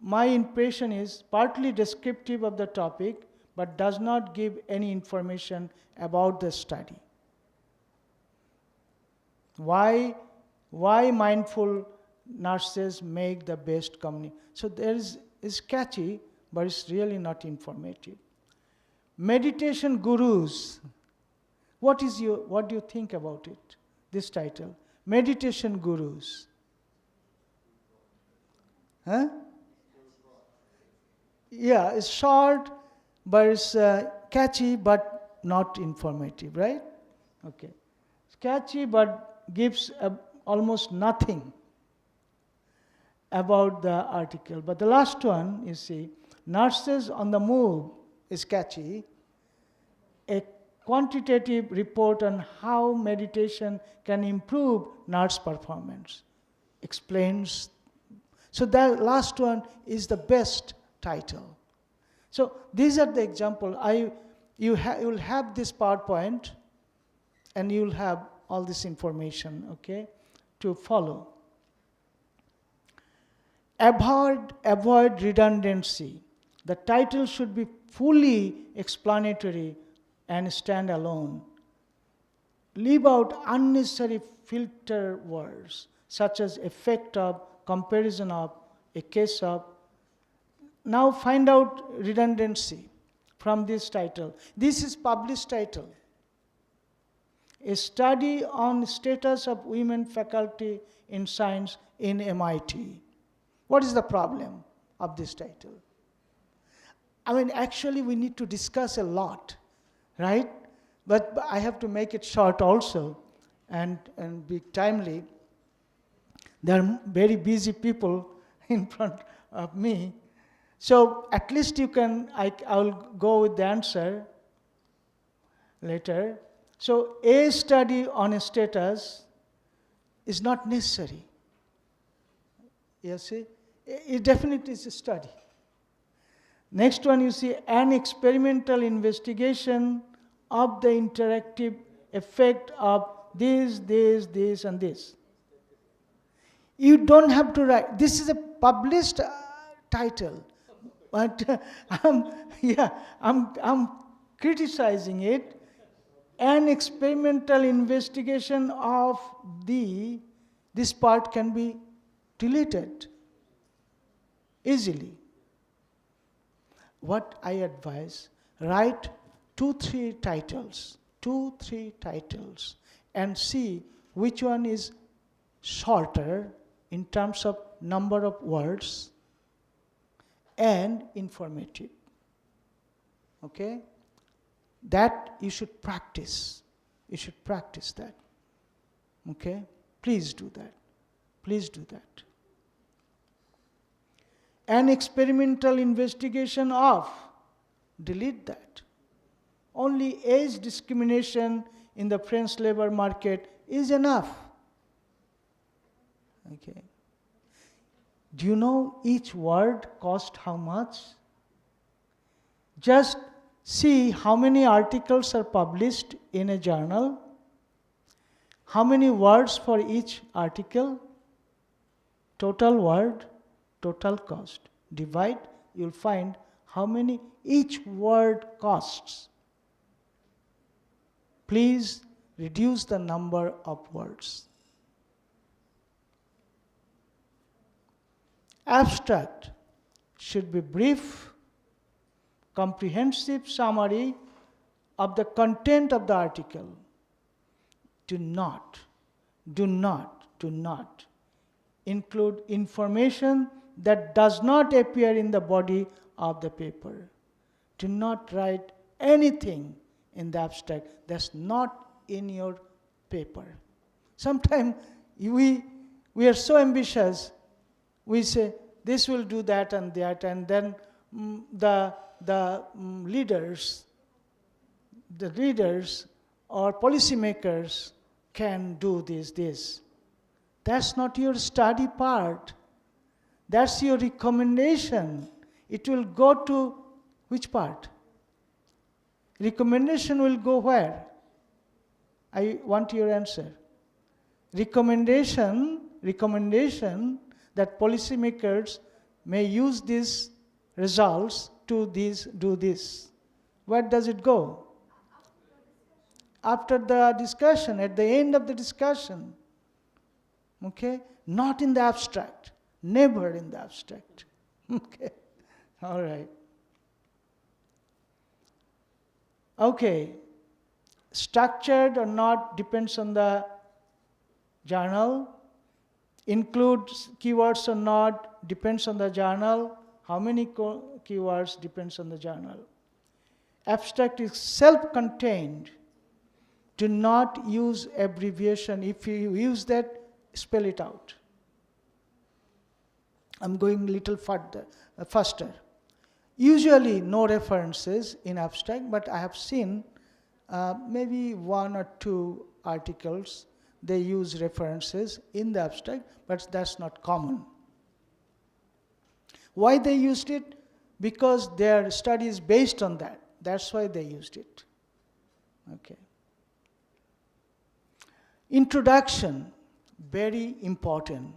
My impression is partly descriptive of the topic, but does not give any information about the study. Why mindful nurses make the best communicators? So there is catchy, but it's really not informative. Meditation gurus. What do you think about it? This title, Meditation Gurus. Huh? Yeah, it's short, but it's catchy, but not informative, right? Okay. It's catchy, but gives almost nothing about the article. But the last one, you see, Nurses on the Move is catchy. A quantitative report on how meditation can improve nurse performance explains. So that last one is the best title. So these are the examples. You'll have this PowerPoint, and you'll have all this information, okay, to follow. Avoid redundancy. The title should be fully explanatory and stand alone. Leave out unnecessary filter words, such as effect of, comparison of, a case of. Now find out redundancy from this title. This is published title. A study on status of women faculty in science in MIT. What is the problem of this title? I mean, actually we need to discuss a lot, right? But I have to make it short also and be timely. There are very busy people in front of me. So at least you can, I'll go with the answer later. So a study on a status is not necessary. You see, it definitely is a study. Next one, you see, an experimental investigation of the interactive effect of this, and this. You don't have to write. This is a published title, but I'm criticizing it. An experimental investigation of this part can be deleted easily. What I advise, write 2-3 titles, and see which one is shorter in terms of number of words and informative. Okay? That you should practice. You should practice that. Okay? Please do that. Please do that. An experimental investigation of, delete that. Only age discrimination in the French labor market is enough. Okay. Do you know each word cost how much? Just see how many articles are published in a journal, how many words for each article, total word, total cost. Divide, you'll find how many each word costs. Please reduce the number of words. Abstract should be brief, comprehensive summary of the content of the article. Do not include information that does not appear in the body of the paper. Do not write anything in the abstract that's not in your paper. Sometimes we are so ambitious, we say this will do that, and then the leaders or policymakers can do this. That's not your study part. That's your recommendation. It will go to which part? Recommendation will go where? I want your answer. Recommendation that policymakers may use these results to do this. Where does it go? After the discussion, at the end of the discussion. Okay? Not in the abstract. Never in the abstract. Okay? All right. Okay. Structured or not depends on the journal. Include keywords or not depends on the journal. How many keywords depends on the journal. Abstract is self-contained. Do not use abbreviation. If you use that, spell it out. I'm going a little faster. Usually no references in abstract, but I have seen maybe one or two articles, they use references in the abstract, but that's not common. Why they used it? Because their study is based on that. That's why they used it. Okay. Introduction, very important.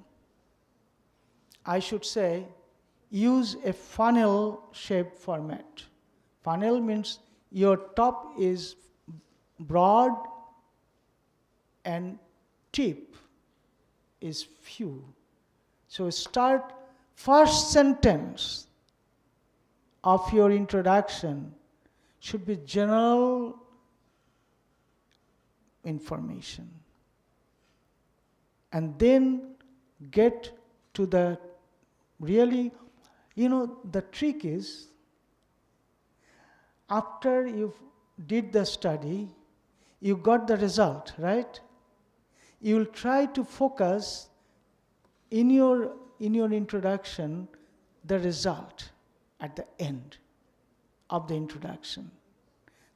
I should say, use a funnel-shaped format. Funnel means your top is broad and tip is few. So start first sentence of your introduction should be general information. And then get to the really, the trick is, after you did the study, you got the result, right? You will try to focus in your introduction the result at the end of the introduction.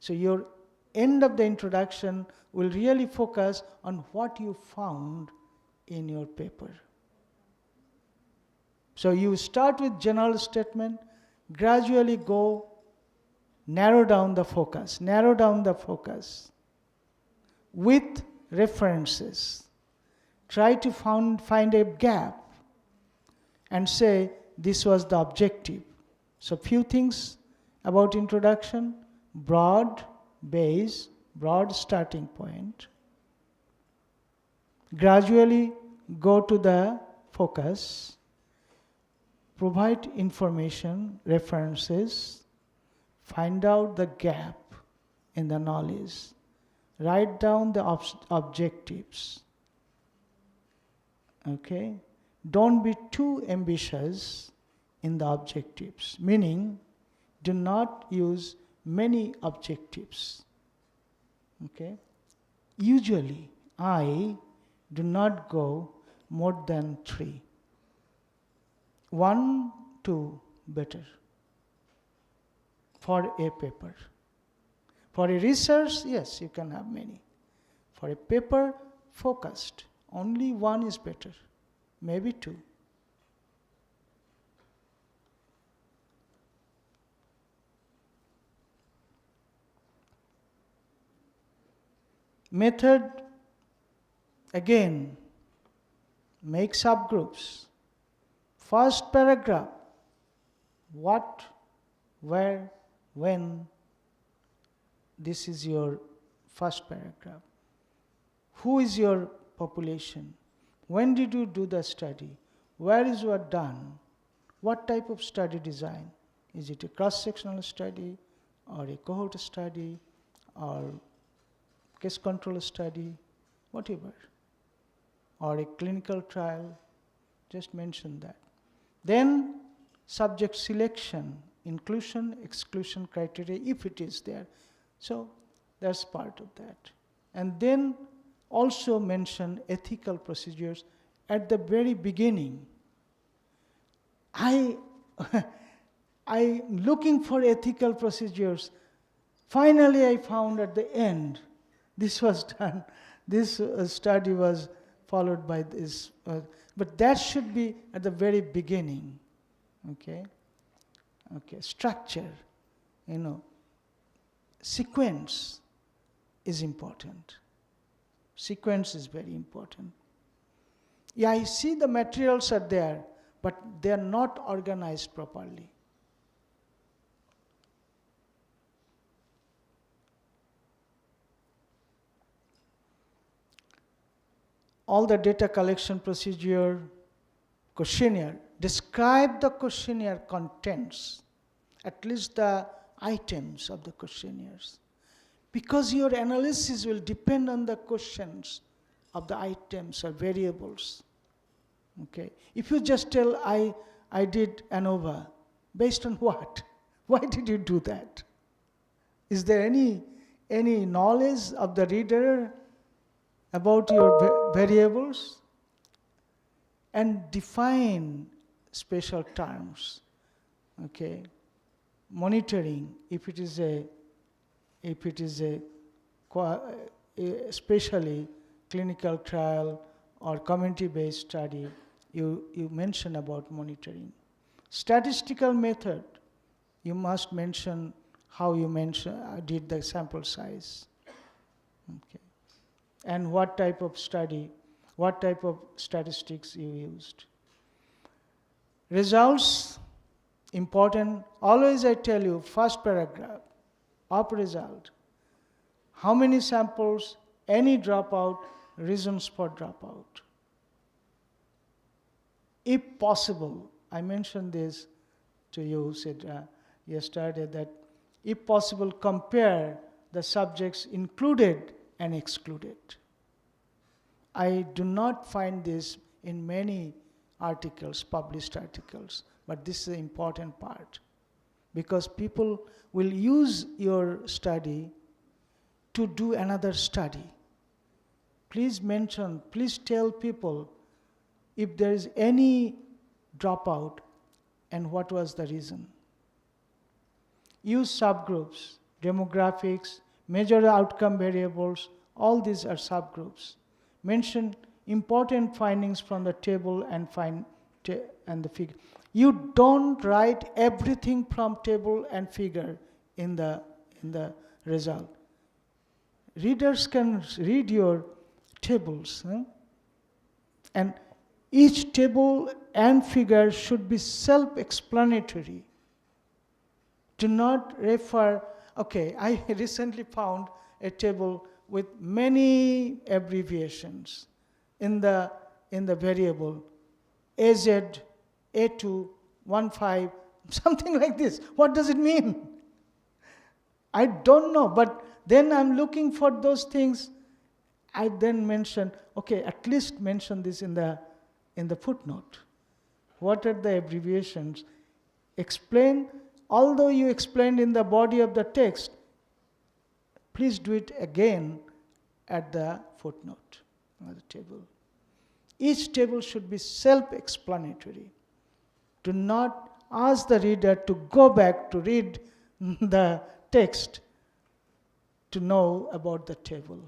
So your end of the introduction will really focus on what you found in your paper. So you start with general statement, gradually go, narrow down the focus with references. Try to find a gap and say this was the objective. So few things about introduction: broad base, broad starting point. Gradually go to the focus, provide information, references, find out the gap in the knowledge, write down the objectives. Okay? Don't be too ambitious in the objectives, meaning do not use many objectives. Okay? Usually, I do not go more than 3. 1, 2, better for a paper. For a research, yes, you can have many. For a paper, focused, only 1 is better, maybe 2. Method, again, make subgroups. First paragraph, what, where, when. This is your first paragraph. Who is your population? When did you do the study? Where is what done? What type of study design? Is it a cross-sectional study, or a cohort study, or case control study, whatever, or a clinical trial? Just mention that. Then subject selection, inclusion, exclusion criteria, if it is there. So that's part of that. And then also mention ethical procedures at the very beginning. I looking for ethical procedures. Finally, I found at the end, this was done. This study was followed by this, but that should be at the very beginning. Okay. Structure, sequence is important. Sequence is very important. Yeah, I see the materials are there, but they are not organized properly. All the data collection procedure, questionnaire, describe the questionnaire contents, at least the items of the questionnaires. Because your analysis will depend on the questions of the items or variables. Okay. If you just tell, I did ANOVA, based on what? Why did you do that? Is there any knowledge of the reader about your variables? And define special terms. Okay. Monitoring, if it is a especially clinical trial or community-based study, you mention about monitoring. Statistical method, you must mention how you did the sample size. Okay. And what type of study, what type of statistics you used. Results, important. Always I tell you, first paragraph of result. How many samples, any dropout, reasons for dropout. If possible, I mentioned this to you yesterday, that if possible, compare the subjects included and excluded. I do not find this in many articles, published articles, but this is the important part. Because people will use your study to do another study. Please mention, please tell people if there is any dropout and what was the reason. Use subgroups, demographics, major outcome variables, all these are subgroups. Mention important findings from the table and the figure. You don't write everything from table and figure in the result. Readers can read your tables, and each table and figure should be self-explanatory. Do not refer, okay, I recently found a table with many abbreviations in the variable AZ, A2, 15, something like this. What does it mean? I don't know, but then I'm looking for those things. I then mention, okay, at least mention this in the footnote. What are the abbreviations? Explain, although you explained in the body of the text, please do it again at the footnote or the table. Each table should be self-explanatory. Do not ask the reader to go back to read the text to know about the table.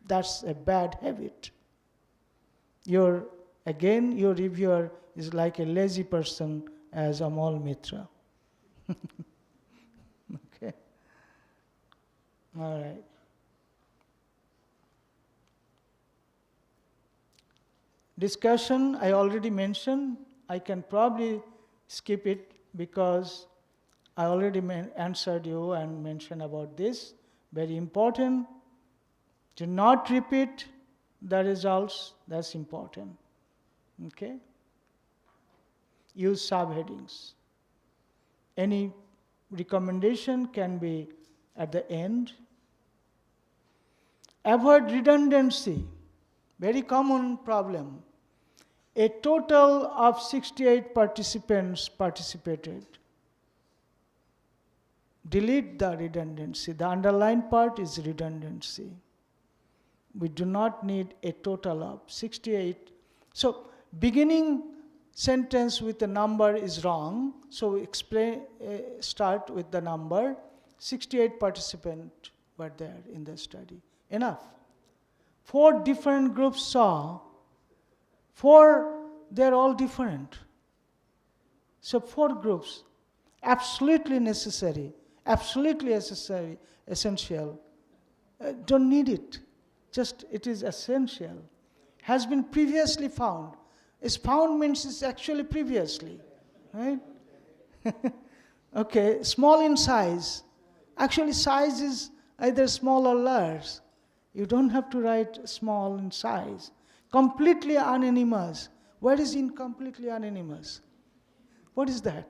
That's a bad habit. Your reviewer is like a lazy person as Amal Mitra. Okay. All right. Discussion, I already mentioned. I can probably skip it because I already answered you and mentioned about this. Very important. Do not repeat. the results, that's important. Okay? Use subheadings. Any recommendation can be at the end. Avoid redundancy. Very common problem. A total of 68 participants participated. Delete the redundancy. The underlined part is redundancy. We do not need a total of 68. So beginning sentence with a number is wrong. So we start with the number. 68 participants were there in the study. Enough. 4 different groups saw. 4, they're all different. So 4 groups, absolutely necessary, essential. Don't need it. Just it is essential. Has been previously found. Is found means it's actually previously, right? Okay, small in size. Actually, size is either small or large. You don't have to write small in size. Completely unanimous. What is in completely unanimous? What is that?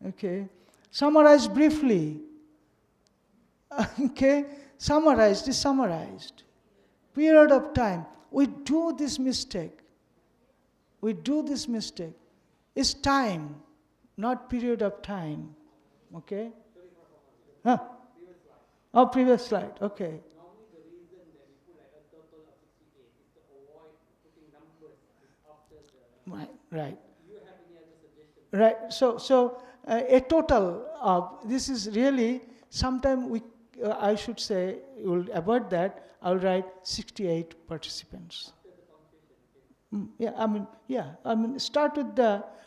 Okay. Summarize briefly. Okay. Summarized is summarized. Period of time. We do this mistake. It's time, not period of time. Okay? Huh? Oh, previous slide. Okay. Normally the reason that we put like a total of 68 is to avoid putting numbers after the... Right. Do you have any other suggestions? Right. So a total of, this is really, sometime I should say, you'll avoid that, I'll write 68 participants. Start with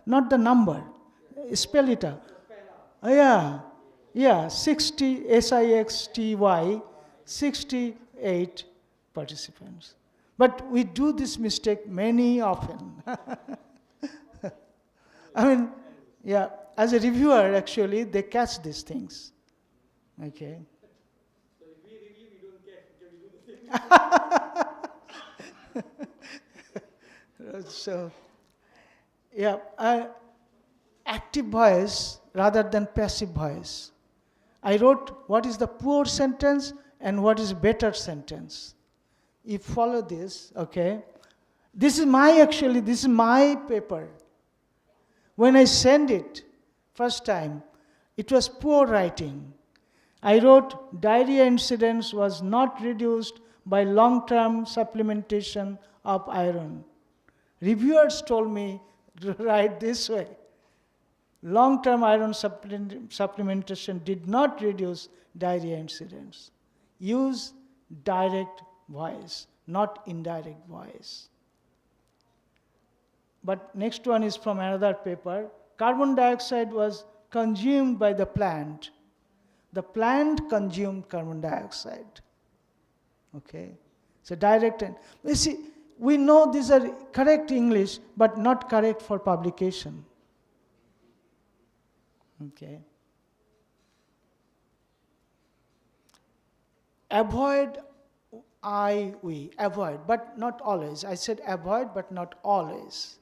not the number, spell it out. Yeah, 60, SIXTY, 68 participants. But we do this mistake many often. As a reviewer, actually, they catch these things. Okay. So if we review, we don't catch, because we do the same. Active voice rather than passive voice. I wrote what is the poor sentence and what is better sentence. You follow this, okay? This is my paper. When I sent it first time, it was poor writing. I wrote diarrhea incidence was not reduced by long-term supplementation of iron. Reviewers told me to write this way. Long-term iron supplementation did not reduce diarrhea incidence. Use direct voice, not indirect voice. But next one is from another paper. Carbon dioxide was consumed by the plant. The plant consumed carbon dioxide. Okay? So direct and... You see, we know these are correct English, but not correct for publication. Okay. Avoid we. Avoid, but not always. I said avoid, but not always.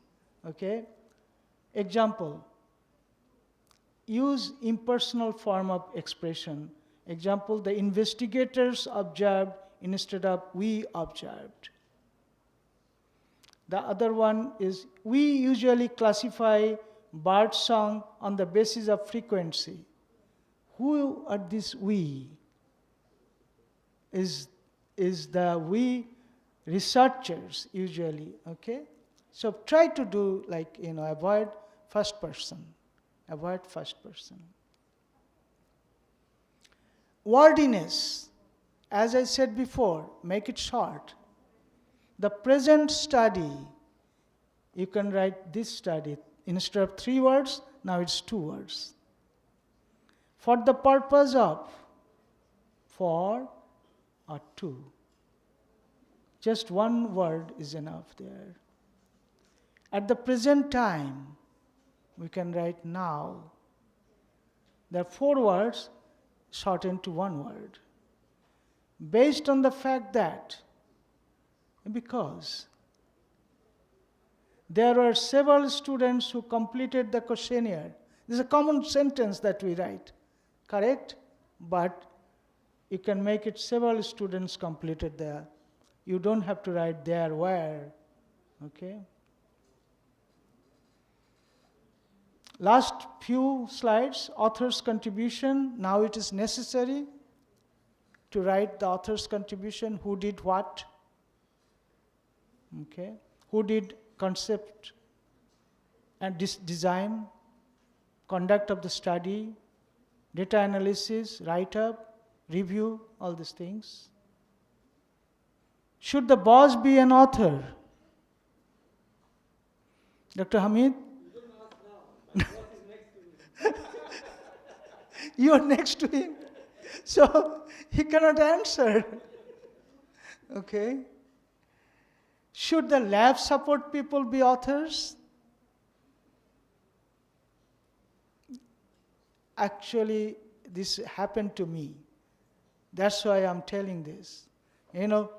Okay? Example. Use impersonal form of expression. Example, the investigators observed instead of we observed. The other one is, we usually classify bird song on the basis of frequency. Who are these we? Is the we researchers usually, okay? So try to do avoid first person. Avoid first person. Wordiness, as I said before, make it short. The present study, you can write this study. Instead of 3 words, now it's 2 words. For the purpose of, for or to. Just 1 word is enough there. At the present time, we can write now. There are 4 words shortened to 1 word. Based on the fact that Because there were several students who completed the questionnaire. This is a common sentence that we write, correct? But you can make it several students completed there. You don't have to write there, where, okay? Last few slides, author's contribution. Now it is necessary to write the author's contribution, who did what, okay? Who did concept and design, conduct of the study, data analysis, write-up, review, all these things. Should the boss be an author? Dr. Hamid? You are next to him, so he cannot answer. Okay. Should the lab support people be authors? Actually, this happened to me. That's why I'm telling this. You know,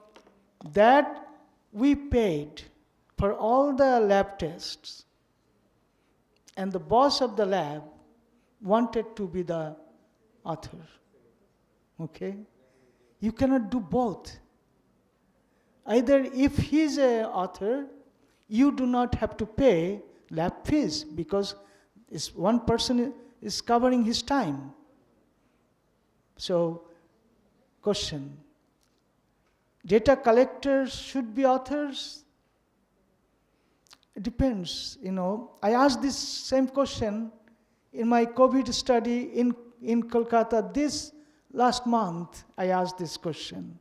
that we paid for all the lab tests, and the boss of the lab wanted to be the author. Okay? You cannot do both. Either if he's an author, you do not have to pay lab fees because one person is covering his time. So, question. Data collectors should be authors? It depends, you know. I asked this same question in my COVID study in Kolkata this last month. I asked this question.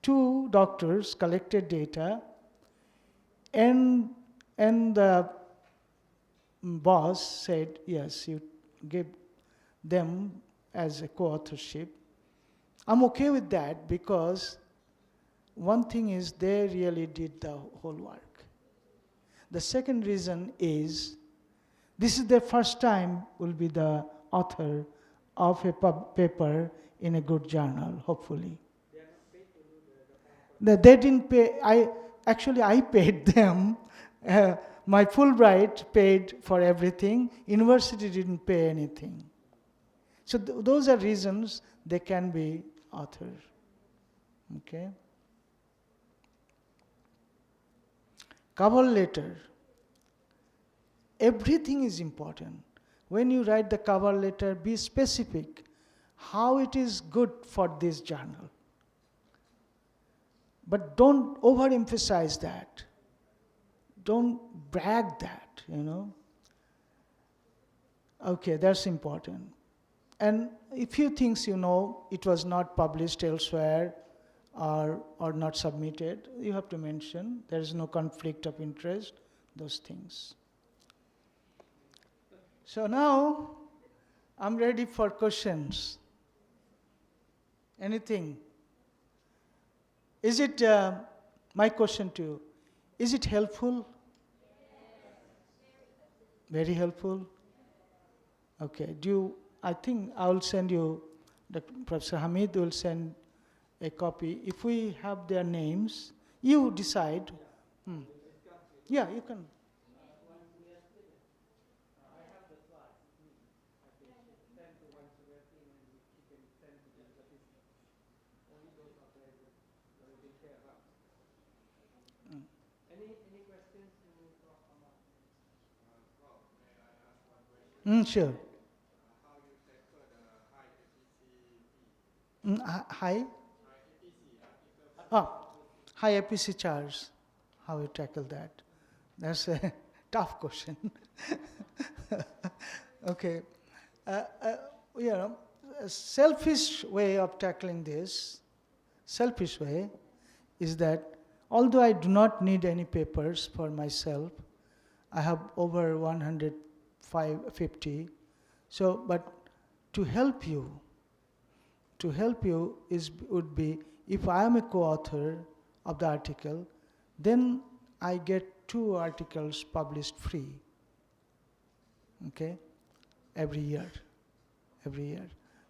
2 doctors collected data, and the boss said, yes, you give them as a co-authorship. I'm okay with that because one thing is they really did the whole work. The second reason is this is their first time will be the author of a paper in a good journal, hopefully. They didn't pay. I paid them. My Fulbright paid for everything. University didn't pay anything. So those are reasons they can be author. Okay. Cover letter. Everything is important. When you write the cover letter, be specific how it is good for this journal. But don't overemphasize that. Don't brag that, you know. Okay, that's important. And a few things, you know, it was not published elsewhere or not submitted, you have to mention. There is no conflict of interest, those things. So now, I'm ready for questions. Anything? Is it, my question to you, is it helpful? Very helpful? Okay, I think I will send you, Professor Hamid will send a copy. If we have their names, you decide. Yeah, you can. Sure. High? High APC charge. How you tackle that? That's a tough question. Okay. You know, a selfish way of tackling this, selfish way, is that although I do not need any papers for myself, I have over 150. So, but to help you would be, if I am a co-author of the article, then I get 2 articles published free. Okay, every year.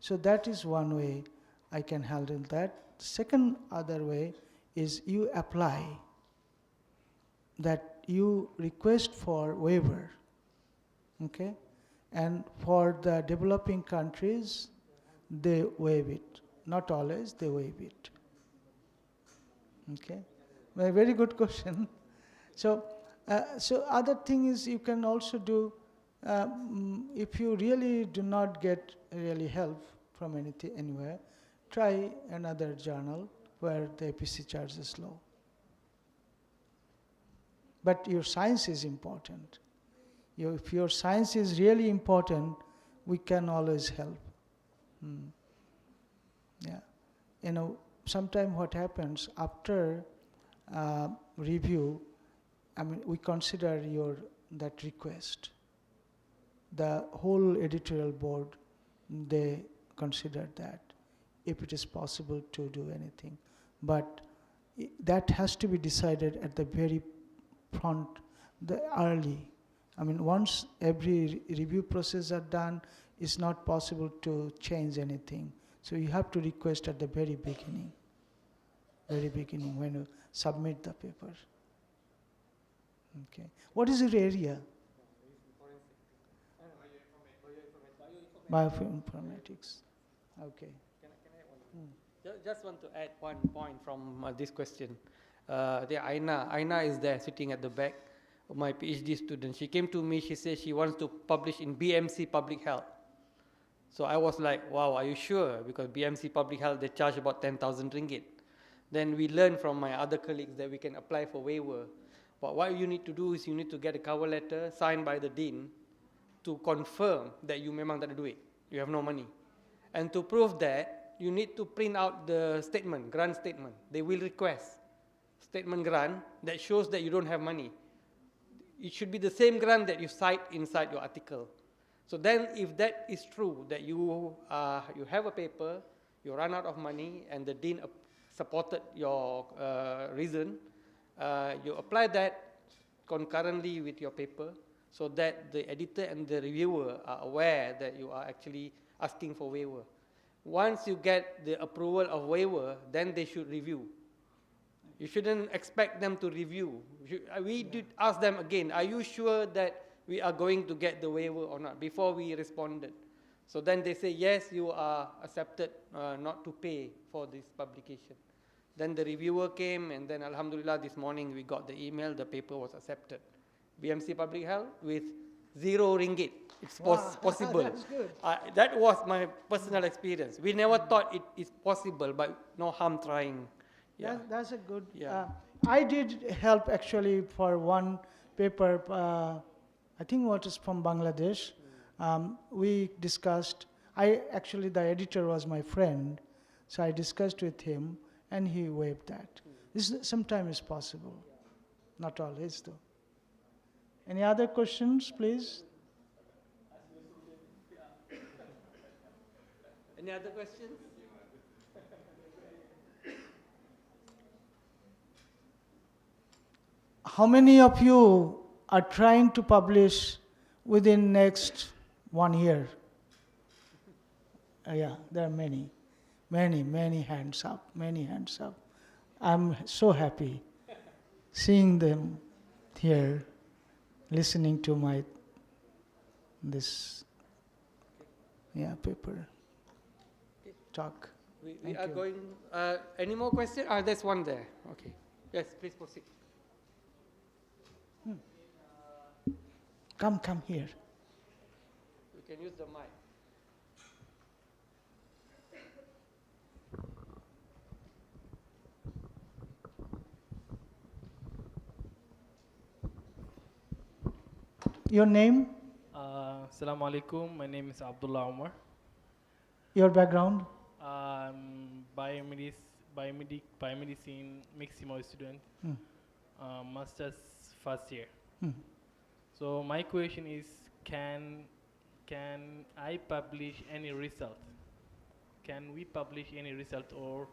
So that is one way I can handle that. Second other way is you apply that you request for waiver, okay? And for the developing countries, they waive it. Not always, they waive it. Okay? Well, very good question. So, so other thing is you can also do, if you really do not get really help from anything, anywhere, try another journal where the APC charge is low. But your science is important. If your science is really important, we can always help. Yeah. You know, sometimes what happens after review, I mean, we consider that request. The whole editorial board, they consider that, if it is possible to do anything. But that has to be decided at the very front, the early. I mean, once every review process are done, it's not possible to change anything. So you have to request at the very beginning when you submit the paper. Okay. What is your area? Bioinformatics. Okay. Just want to add one point from this question. The Aina is there sitting at the back, my PhD student. She came to me, she said she wants to publish in BMC Public Health. So I was like, wow, are you sure? Because BMC Public Health, they charge about 10,000 ringgit. Then we learned from my other colleagues that we can apply for waiver. But what you need to do is you need to get a cover letter signed by the dean to confirm that you memang tak ada duit, you have no money. And to prove that, you need to print out the statement, grant statement. They will request statement grant that shows that you don't have money. It should be the same grant that you cite inside your article. So then if that is true, that you have a paper, you run out of money, and the dean supported your reason, you apply that concurrently with your paper so that the editor and the reviewer are aware that you are actually asking for waiver. Once you get the approval of waiver, then they should review. You shouldn't expect them to review. We did ask them again, are you sure that we are going to get the waiver or not, before we responded. So then they say, yes, you are accepted not to pay for this publication. Then the reviewer came, and then alhamdulillah, this morning we got the email, the paper was accepted. BMC Public Health with 0 ringgit. It's possible. That's good. That was my personal experience. We never thought it is possible, but no harm trying. Yeah. That's a good. Yeah. I did help actually for one paper. I think what is from Bangladesh. We discussed. The editor was my friend, so I discussed with him, and he waived that. This sometimes is possible, not always though. Any other questions, please? Any other questions? How many of you are trying to publish within next 1 year? Yeah, there are many hands up, I'm so happy seeing them here, listening to my paper talk. We are going, any more questions? There's one there. Okay. Yes, please proceed. Come here. You can use the mic. Your name, Assalamu alaikum. My name is Abdullah Umar. your background? Biomedicine Maximo student, master's first year. So my question is, can I publish any result? Can we publish any result, or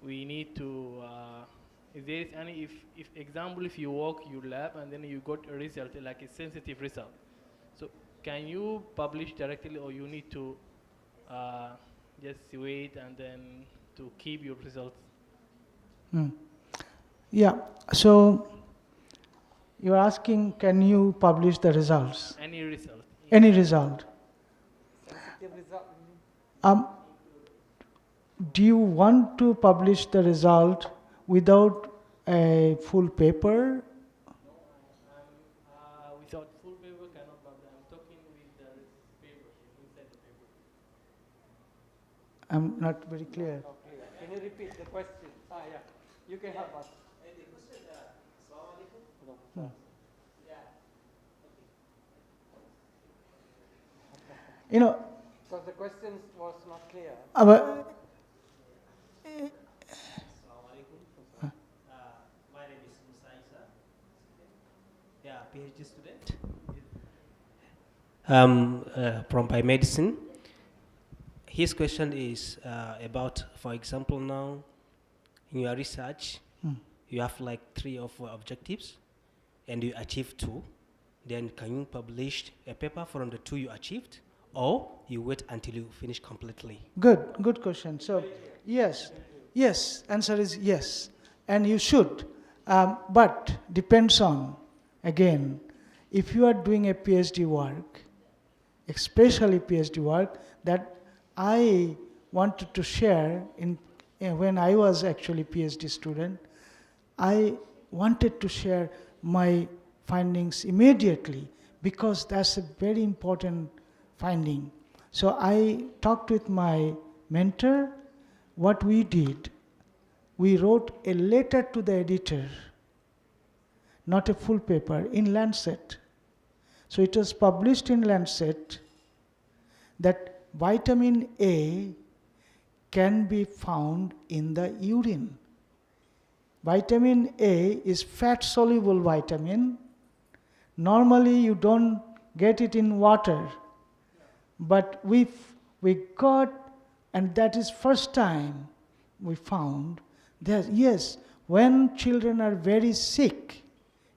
we need to? If there is any, if example, if you work your lab and then you got a result like a sensitive result, so can you publish directly, or you need to just wait and then to keep your results? Yeah. So You're asking, can you publish the results? Any result? Any result? Do you want to publish the result without a full paper? Without full paper, cannot publish. I'm talking with the paper, inside the paper. I'm not very clear. Can you repeat the question? Yeah, you can help us. You know, Because the question was not clear. our, My name is Musa Isa. Yeah, PhD student. From biomedicine. His question is about, for example, now in your research, you have like 3 or 4 objectives, and you achieve 2. Then can you publish a paper from the 2 you achieved, or you wait until you finish completely? good question. So, yes, answer is yes, and you should. But depends on, again, if you are doing a PhD work, especially PhD work, that I wanted to share when I was actually PhD student, I wanted to share my findings immediately because that's a very important finding. So I talked with my mentor. What we did, we wrote a letter to the editor, not a full paper, in Lancet. So it was published in Lancet that vitamin A can be found in the urine. Vitamin A is fat-soluble vitamin. Normally you don't get it in water. But we got, and that is first time we found that yes, when children are very sick,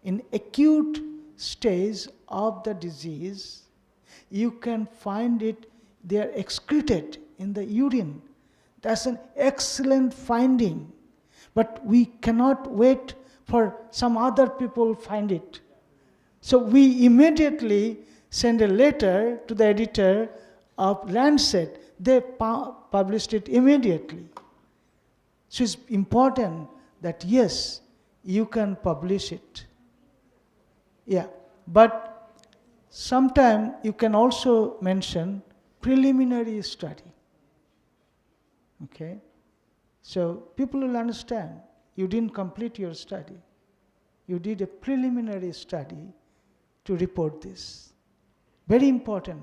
in acute stage of the disease, you can find it, they are excreted in the urine. That's an excellent finding. But we cannot wait for some other people find it. So we immediately send a letter to the editor of Lancet. They published it immediately. So it's important that yes, you can publish it. Yeah, but sometime you can also mention preliminary study. Okay? So people will understand you didn't complete your study. You did a preliminary study to report this. Very important.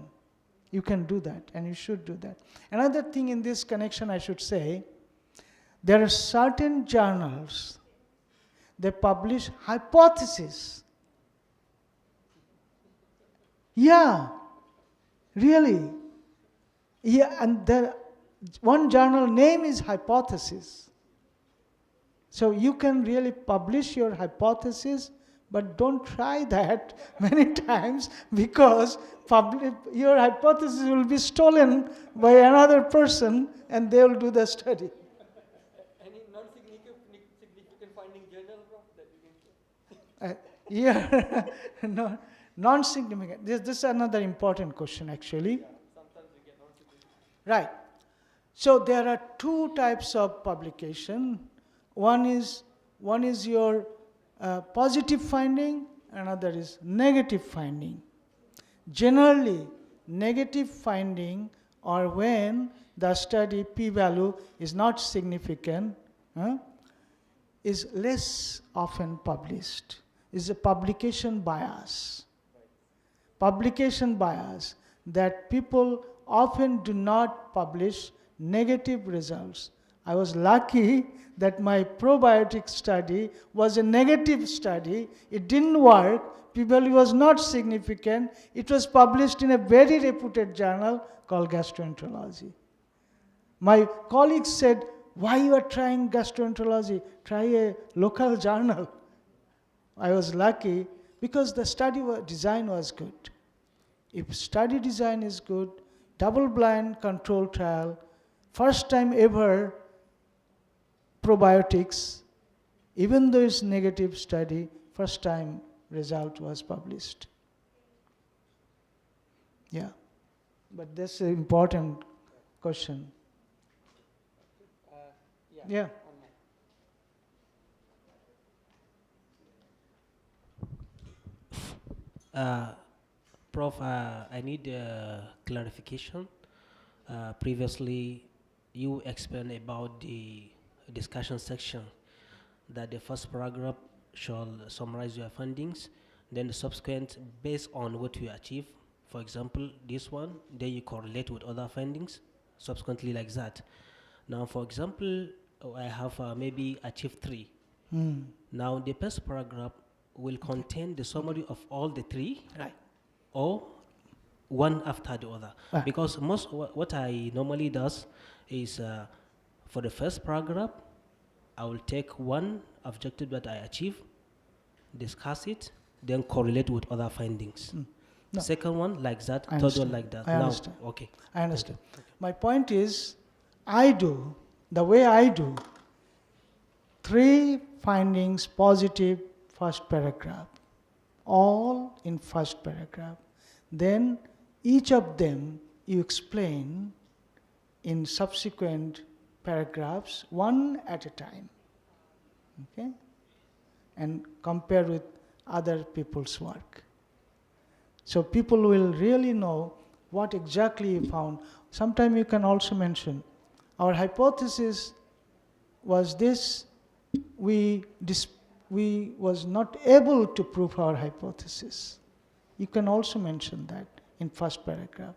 You can do that and you should do that. Another thing in this connection I should say, there are certain journals, they publish hypotheses. Yeah, really. Yeah, and one journal name is Hypothesis. So you can really publish your hypothesis, but don't try that many times because your hypothesis will be stolen by another person and they will do the study. Any non-significant finding journal, bro, that you can Yeah, no, non-significant. This is another important question actually. sometimes we get non-significant. Right. So there are 2 types of publication. One is your positive finding, another is negative finding. Generally, negative finding or when the study p-value is not significant is less often published. Is a publication bias. Publication bias that people often do not publish negative results. I was lucky that my probiotic study was a negative study. It didn't work. P-value was not significant. It was published in a very reputed journal called Gastroenterology. My colleagues said, why you are trying gastroenterology? Try a local journal. I was lucky because the study design was good. If study design is good, double-blind control trial, first time ever probiotics, even though it's negative study, first time result was published. Yeah, but that's an important question. Yeah. Uh, Prof, I need clarification. Previously, you explained about the discussion section that the first paragraph shall summarize your findings, then the subsequent based on what you achieve. For example, this one, then you correlate with other findings, subsequently like that. Now, for example, I have maybe achieved 3. Now, the first paragraph will contain the summary of all the 3, Right. or one after the other. Right. Because most what I normally does is for the first paragraph, I will take one objective that I achieve, discuss it, then correlate with other findings. No. Second one like that, I third understand. one like that. I Now, understand. okay. I understand. My point is, I do, the way I do, 3 findings positive first paragraph, all in first paragraph. Then each of them you explain in subsequent paragraphs, one at a time. Okay? And compare with other people's work. So people will really know what exactly you found. Sometime you can also mention, our hypothesis was this, we was not able to prove our hypothesis. You can also mention that in first paragraph.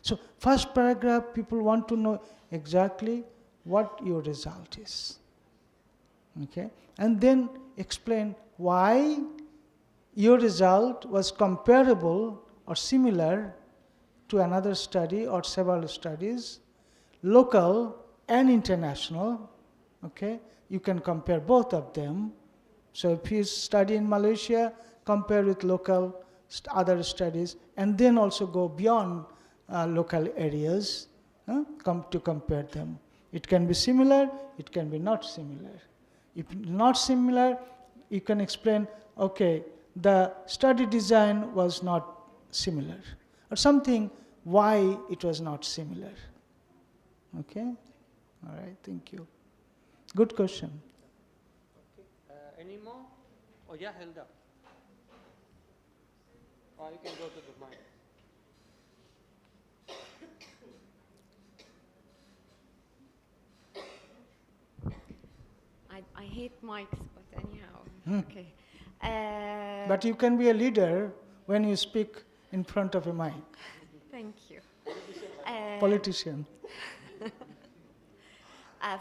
So first paragraph, people want to know exactly what your result is. Okay? And then explain why your result was comparable or similar to another study or several studies, local and international. Okay? You can compare both of them. So if you study in Malaysia, compare with local other studies, and then also go beyond local areas to compare them. It can be similar, it can be not similar. If not similar, you can explain, okay, the study design was not similar, or something, why it was not similar. Okay? All right, thank you. Good question. Any more? Oh, yeah, Hilda. Or you can go to the mic. I hate mics, but anyhow, okay. But you can be a leader when you speak in front of a mic. Thank you. Politician.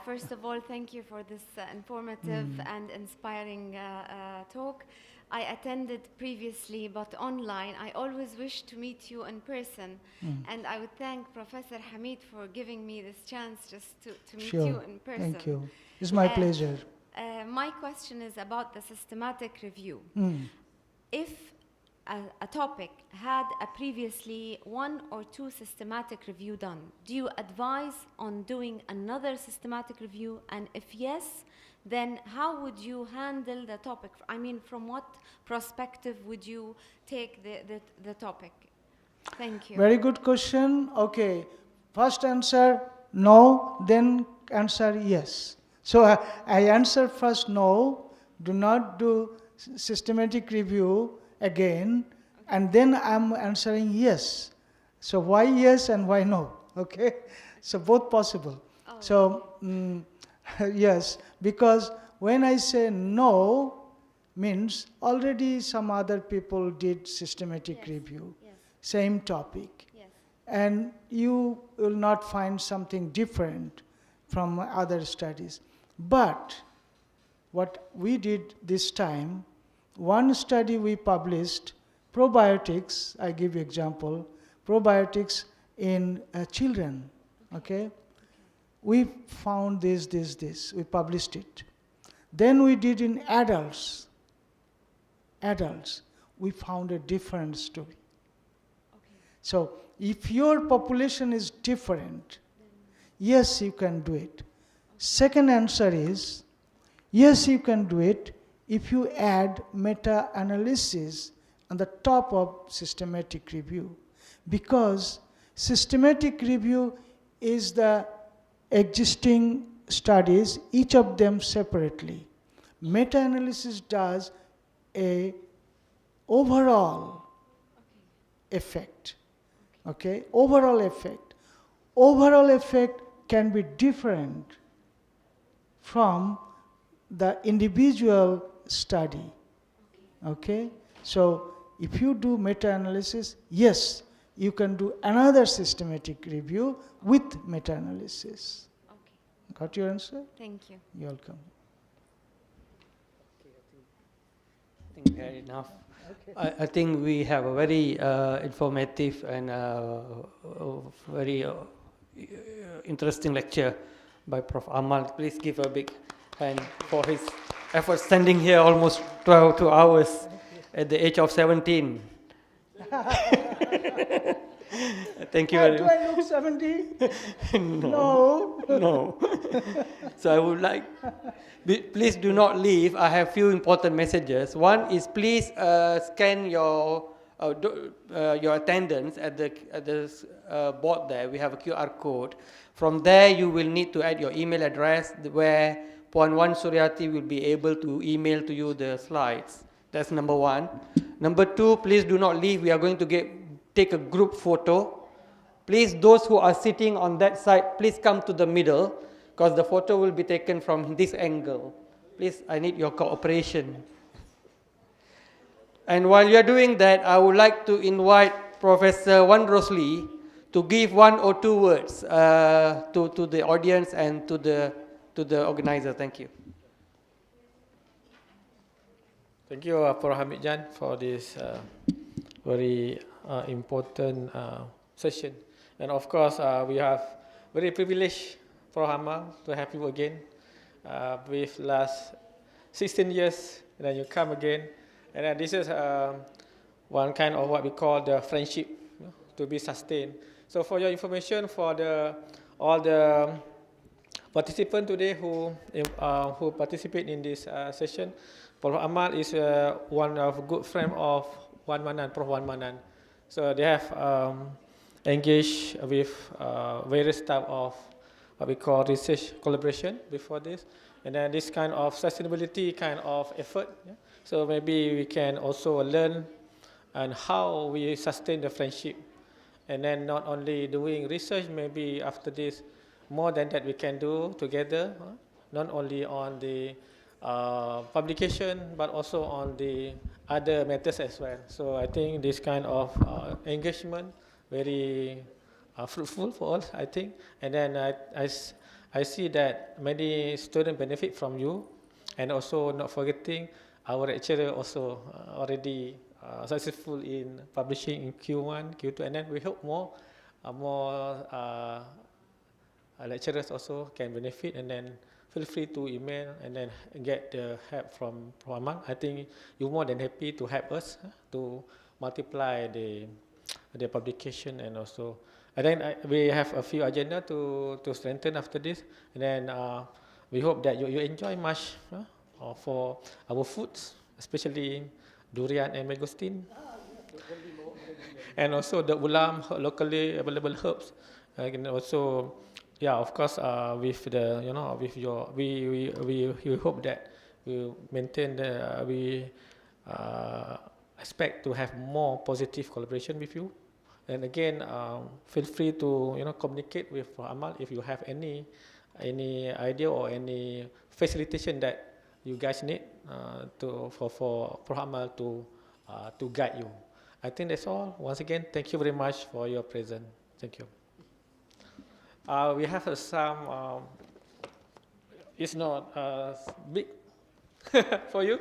First of all, thank you for this informative and inspiring talk. I attended previously, but online. I always wish to meet you in person. And I would thank Professor Hamid for giving me this chance just to meet you in person. Thank you. It's my pleasure. My question is about the systematic review. If a topic had a previously 1 or 2 systematic review done, do you advise on doing another systematic review? And if yes, then how would you handle the topic? I mean, from what perspective would you take the topic? Thank you. Very good question. Okay. First answer, no, then answer yes. So I answer first no, do not do systematic review again, and then I'm answering yes. So why yes and why no? Okay? So both possible. Oh. So yes, because when I say no, means already some other people did systematic review, same topic. And you will not find something different from other studies. But what we did this time, one study we published, probiotics, I give you example, probiotics in children, okay? We found this, we published it. Then we did in adults, we found a different story. So if your population is different, yes, you can do it. Second answer is, yes, you can do it if you add meta-analysis on the top of systematic review, because systematic review is the existing studies, each of them separately. Meta-analysis does a overall effect, okay? Overall effect. Overall effect can be different from the individual study, okay? So if you do meta-analysis, yes, you can do another systematic review with meta-analysis. Okay. Got your answer? Thank you. You're welcome. I think we had enough. I think we have a very informative and very interesting lecture by Prof. Amal. Please give a big hand for his effort standing here almost 2 hours at the age of 17. Thank you very Do much. I look 70? No. No. So I would like, please do not leave. I have few important messages. One is please scan your attendance at the board there. We have a QR code. From there, you will need to add your email address where Puan Wan Suryati will be able to email to you the slides. That's number one. Number two, please do not leave. We are going to take a group photo. Please, those who are sitting on that side, please come to the middle because the photo will be taken from this angle. Please, I need your cooperation. And while you are doing that, I would like to invite Professor Wan Rosli to give 1 or 2 words to the audience and to the organizer. Thank you. Thank you, Prof. Hamid Jan, for this very important session. And of course, we have very privileged, Prof. Amal, to have you again. With last 16 years, and then you come again. And then this is one kind of what we call the friendship, to be sustained. So for your information, for all the participants today who participate in this session, Prof. Amal is one of good friend of Wan Manan, Prof. Wan Manan. So they have engaged with various type of what we call research collaboration before this, and then this kind of sustainability kind of effort. Yeah? So maybe we can also learn and how we sustain the friendship, and then not only doing research, maybe after this, more than that we can do together, not only on the publication, but also on the other matters as well. So I think this kind of engagement very fruitful for all, I think. And then I see that many students benefit from you, and also not forgetting our lecturer also already successful in publishing in Q1, Q2, and then we hope more lecturers also can benefit, and then feel free to email and then get the help from Amal. I think you're more than happy to help us to multiply the publication, and also and then we have a few agenda to strengthen after this, and then we hope that you enjoy much for our foods, especially durian and mangosteen, and also the ulam, locally available herbs, and also. Yeah, of course. With the with your, we hope that we maintain the we expect to have more positive collaboration with you. And again, feel free to communicate with Amal if you have any idea or any facilitation that you guys need for Amal to guide you. I think that's all. Once again, thank you very much for your presence. Thank you. We have some, it's not big for you.